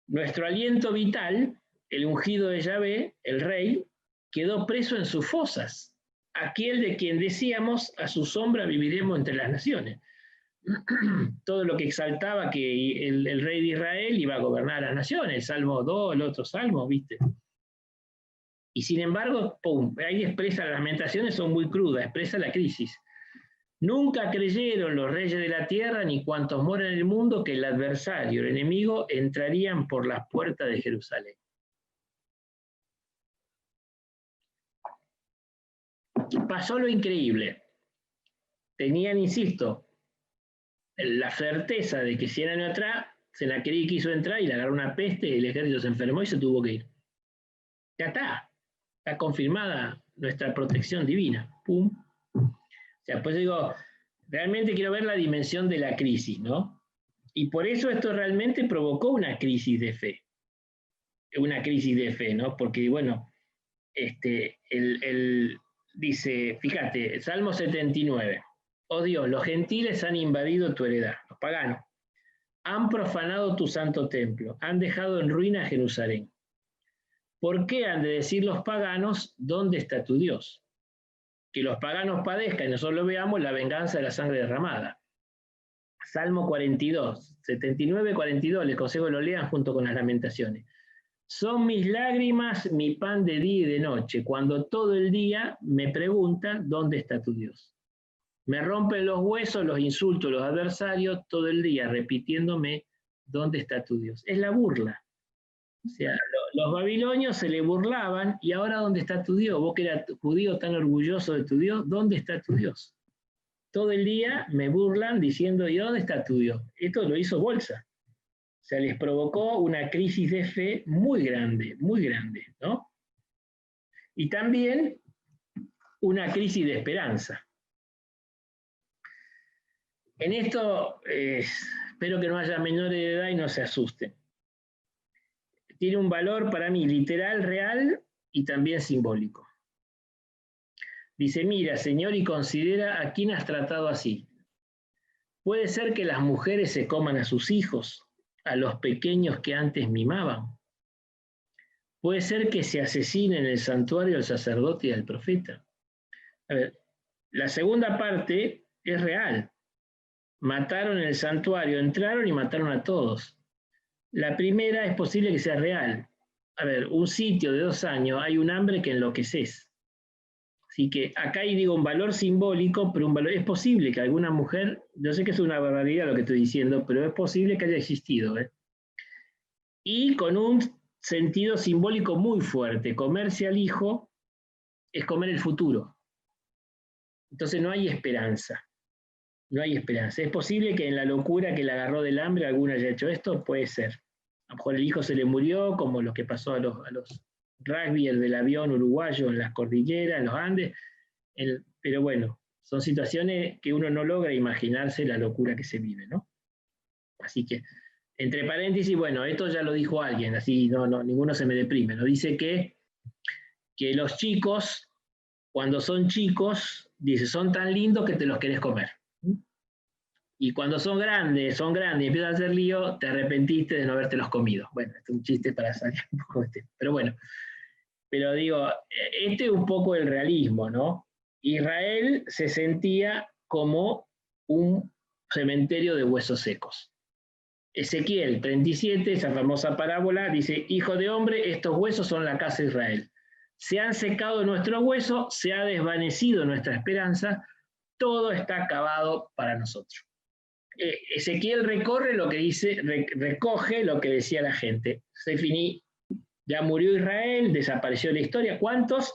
Nuestro aliento vital, el ungido de Yahvé, el rey, quedó preso en sus fosas. Aquel de quien decíamos, a su sombra viviremos entre las naciones. Todo lo que exaltaba que el rey de Israel iba a gobernar a las naciones, el Salmo 2, el otro Salmo, ¿viste? Y sin embargo, pum, ahí expresa, las lamentaciones son muy crudas, expresa la crisis. Nunca creyeron los reyes de la tierra ni cuantos moran en el mundo que el adversario, el enemigo, entrarían por las puertas de Jerusalén. Pasó lo increíble. Tenían, insisto, la certeza de que si eran atrás, Senaquerib quiso entrar y le agarró una peste, el ejército se enfermó y se tuvo que ir. Ya está confirmada nuestra protección divina. Pum. O sea, pues digo, realmente quiero ver la dimensión de la crisis, ¿no? Y por eso esto realmente provocó una crisis de fe. Una crisis de fe, ¿no? Porque, bueno, dice, fíjate, Salmo 79. Oh Dios, los gentiles han invadido tu heredad, los paganos. Han profanado tu santo templo, han dejado en ruina Jerusalén. ¿Por qué han de decir los paganos, ¿dónde está tu Dios? Que los paganos padezcan y nosotros lo veamos, la venganza de la sangre derramada. Salmo 42, 79, 42, les consejo que lo lean junto con las lamentaciones. Son mis lágrimas mi pan de día y de noche, cuando todo el día me preguntan, ¿dónde está tu Dios? Me rompen los huesos, los insultos, los adversarios, todo el día repitiéndome, ¿dónde está tu Dios? Es la burla. O sea, los babilonios se le burlaban, y ahora ¿dónde está tu Dios? Vos que eras judío tan orgulloso de tu Dios, ¿dónde está tu Dios? Todo el día me burlan diciendo, ¿y dónde está tu Dios? Esto lo hizo Bolsa. O sea, les provocó una crisis de fe muy grande, ¿no? Y también una crisis de esperanza. En esto, espero que no haya menores de edad y no se asusten. Tiene un valor para mí literal, real y también simbólico. Dice, mira, Señor, y considera a quién has tratado así. Puede ser que las mujeres se coman a sus hijos, a los pequeños que antes mimaban. Puede ser que se asesine en el santuario al sacerdote y al profeta. A ver, la segunda parte es real. Mataron en el santuario, entraron y mataron a todos. La primera es posible que sea real. A ver, un sitio de 2 años, hay un hambre que enloqueces. Así que acá hay, digo, un valor simbólico, pero un valor, es posible que alguna mujer, yo sé que es una barbaridad lo que estoy diciendo, pero es posible que haya existido. Y con un sentido simbólico muy fuerte, comerse al hijo es comer el futuro. Entonces no hay esperanza. No hay esperanza. ¿Es posible que en la locura que le agarró del hambre alguna haya hecho esto? Puede ser. A lo mejor el hijo se le murió, como lo que pasó a los rugbyers del avión uruguayo en las cordilleras, en los Andes. Pero bueno, son situaciones que uno no logra imaginarse la locura que se vive, ¿no? Así que, entre paréntesis, bueno, esto ya lo dijo alguien, así ninguno se me deprime, ¿no? Dice que los chicos, cuando son chicos, dice, son tan lindos que te los querés comer. Y cuando son grandes y empiezan a hacer lío, te arrepentiste de no habértelos comido. Bueno, este es un chiste para salir un poco de este. Pero bueno, pero digo, este es un poco el realismo, ¿no? Israel se sentía como un cementerio de huesos secos. Ezequiel 37, esa famosa parábola, dice, hijo de hombre, estos huesos son la casa de Israel. se han secado nuestros huesos, se ha desvanecido nuestra esperanza, todo está acabado para nosotros. Ezequiel recorre lo que dice, recoge lo que decía la gente. Se finí, ya murió Israel, desapareció la historia. ¿Cuántos?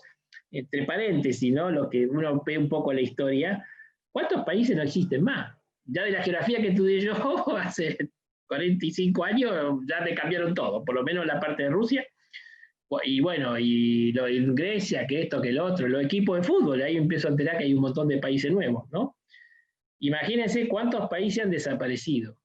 Entre paréntesis, ¿no? Lo que uno ve un poco la historia, ¿cuántos países no existen más? Ya de la geografía que estudié yo hace 45 años, ya te cambiaron todo, por lo menos la parte de Rusia. Y bueno, y en Grecia, que esto, que el otro, los equipos de fútbol, ahí empiezo a enterar que hay un montón de países nuevos, ¿no? Imagínense cuántos países han desaparecido.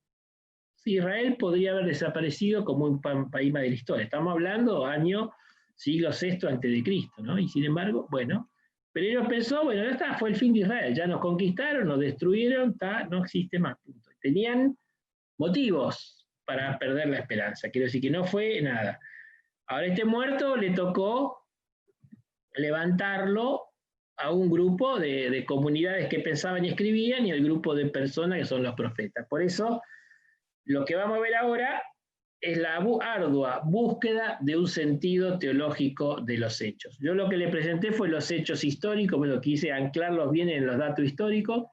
Israel podría haber desaparecido como un país más de la historia. Estamos hablando año siglo VI antes de Cristo, ¿no? Y sin embargo, bueno, pero ellos pensó, bueno, ya está, fue el fin de Israel, ya nos conquistaron, nos destruyeron, está, no existe más. Punto. Tenían motivos para perder la esperanza, quiero decir que no fue nada. Ahora este muerto le tocó levantarlo a un grupo de comunidades que pensaban y escribían y al grupo de personas que son los profetas. Por eso, lo que vamos a ver ahora es la ardua búsqueda de un sentido teológico de los hechos. Yo lo que le presenté fue los hechos históricos, lo que hice anclarlos bien en los datos históricos.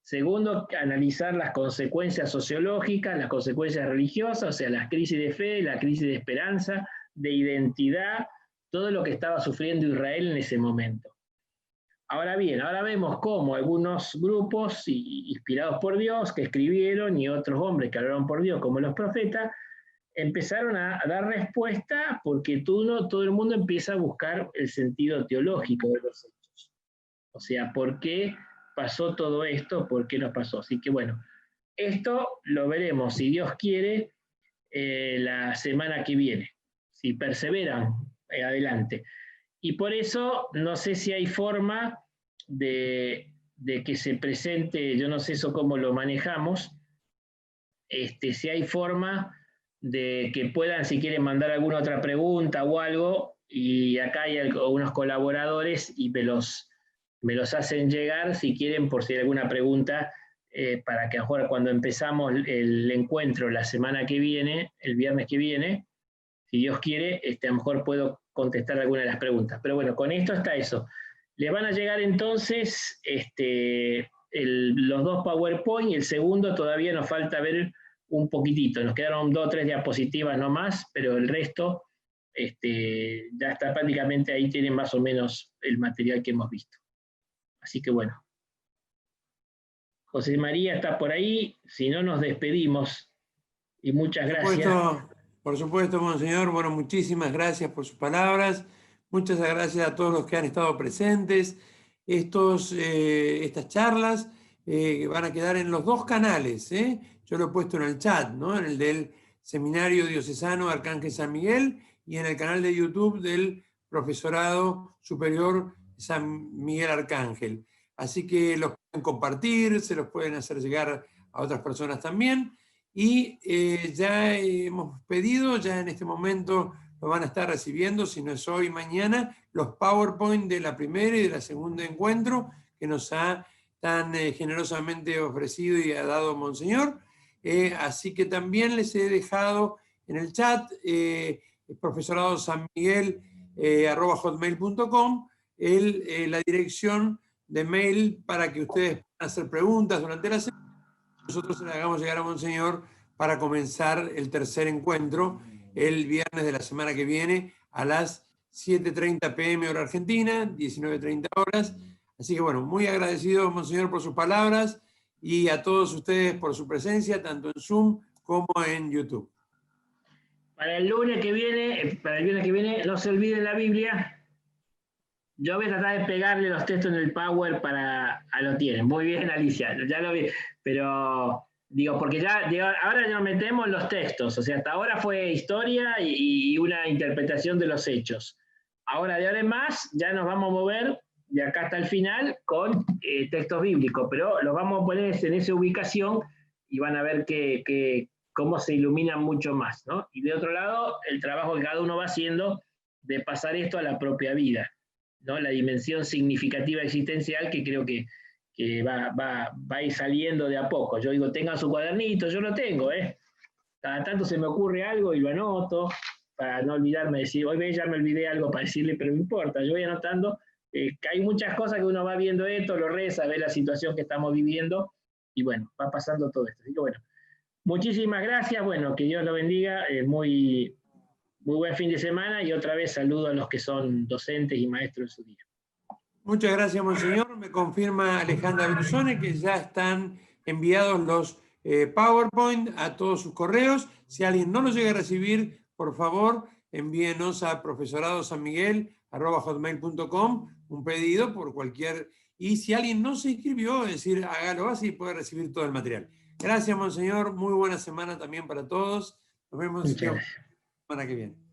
Segundo, analizar las consecuencias sociológicas, las consecuencias religiosas, o sea, las crisis de fe, la crisis de esperanza, de identidad, todo lo que estaba sufriendo Israel en ese momento. Ahora bien, ahora vemos cómo algunos grupos inspirados por Dios que escribieron y otros hombres que hablaron por Dios, como los profetas, empezaron a dar respuesta porque todo el mundo empieza a buscar el sentido teológico de los hechos. O sea, ¿por qué pasó todo esto? ¿Por qué nos pasó? Así que bueno, esto lo veremos, si Dios quiere, la semana que viene. Si perseveran, adelante. Y por eso no sé si hay forma de que se presente, yo no sé eso cómo lo manejamos, si hay forma de que puedan, si quieren, mandar alguna otra pregunta o algo, y acá hay algunos colaboradores y me los hacen llegar, si quieren, por si hay alguna pregunta, para que ahora cuando empezamos el encuentro la semana que viene, el viernes que viene, si Dios quiere, a lo mejor puedo contestar alguna de las preguntas. Pero bueno, con esto está eso. Les van a llegar entonces los dos PowerPoint y el segundo todavía nos falta ver un poquitito. Nos quedaron 2 o 3 diapositivas nomás, pero el resto ya está prácticamente ahí, tienen más o menos el material que hemos visto. Así que bueno. José María está por ahí, si no nos despedimos. Y muchas gracias. Por supuesto, monseñor. Bueno, muchísimas gracias por sus palabras. Muchas gracias a todos los que han estado presentes. Estas charlas van a quedar en los 2 canales. Yo lo he puesto en el chat, ¿no? En el del Seminario Diocesano Arcángel San Miguel y en el canal de YouTube del Profesorado Superior San Miguel Arcángel. Así que los pueden compartir, se los pueden hacer llegar a otras personas también. Y ya hemos pedido, ya en este momento lo van a estar recibiendo, si no es hoy, mañana, los PowerPoint de la primera y de la segunda encuentro que nos ha tan generosamente ofrecido y ha dado Monseñor. Así que también les he dejado en el chat el profesorado San Miguel @hotmail.com la dirección de mail para que ustedes puedan hacer preguntas durante la semana. Nosotros le hagamos llegar a Monseñor para comenzar el tercer encuentro el viernes de la semana que viene a las 7:30 p.m. hora argentina, 19:30 horas. Así que bueno, muy agradecido, Monseñor, por sus palabras y a todos ustedes por su presencia, tanto en Zoom como en YouTube. Para el viernes que viene, no se olviden la Biblia. Yo voy a tratar de pegarle los textos en el Power lo tienen. Muy bien, Alicia, ya lo vi. Pero digo, porque ahora ya nos metemos en los textos. O sea, hasta ahora fue historia y una interpretación de los hechos. Ahora, de ahora en más, ya nos vamos a mover de acá hasta el final con textos bíblicos. Pero los vamos a poner en esa ubicación y van a ver cómo se iluminan mucho más, ¿no? Y de otro lado, el trabajo que cada uno va haciendo de pasar esto a la propia vida, ¿no? La dimensión significativa existencial que creo que va a ir saliendo de a poco. Yo digo, tengan su cuadernito, yo lo tengo, cada tanto se me ocurre algo y lo anoto, para no olvidarme de decir, hoy ya me olvidé algo para decirle, pero no importa, yo voy anotando, que hay muchas cosas que uno va viendo esto, lo reza, ve la situación que estamos viviendo, y bueno, va pasando todo esto. Así que bueno, muchísimas gracias, bueno, que Dios lo bendiga, muy buen fin de semana, y otra vez saludo a los que son docentes y maestros en su día. Muchas gracias, monseñor. Me confirma Alejandra Brusone que ya están enviados los PowerPoint a todos sus correos. Si alguien no los llega a recibir, por favor, envíenos a profesoradosanmiguel@hotmail.com un pedido por cualquier... Y si alguien no se inscribió, es decir, hágalo así y puede recibir todo el material. Gracias, monseñor. Muy buena semana también para todos. Nos vemos la semana que viene.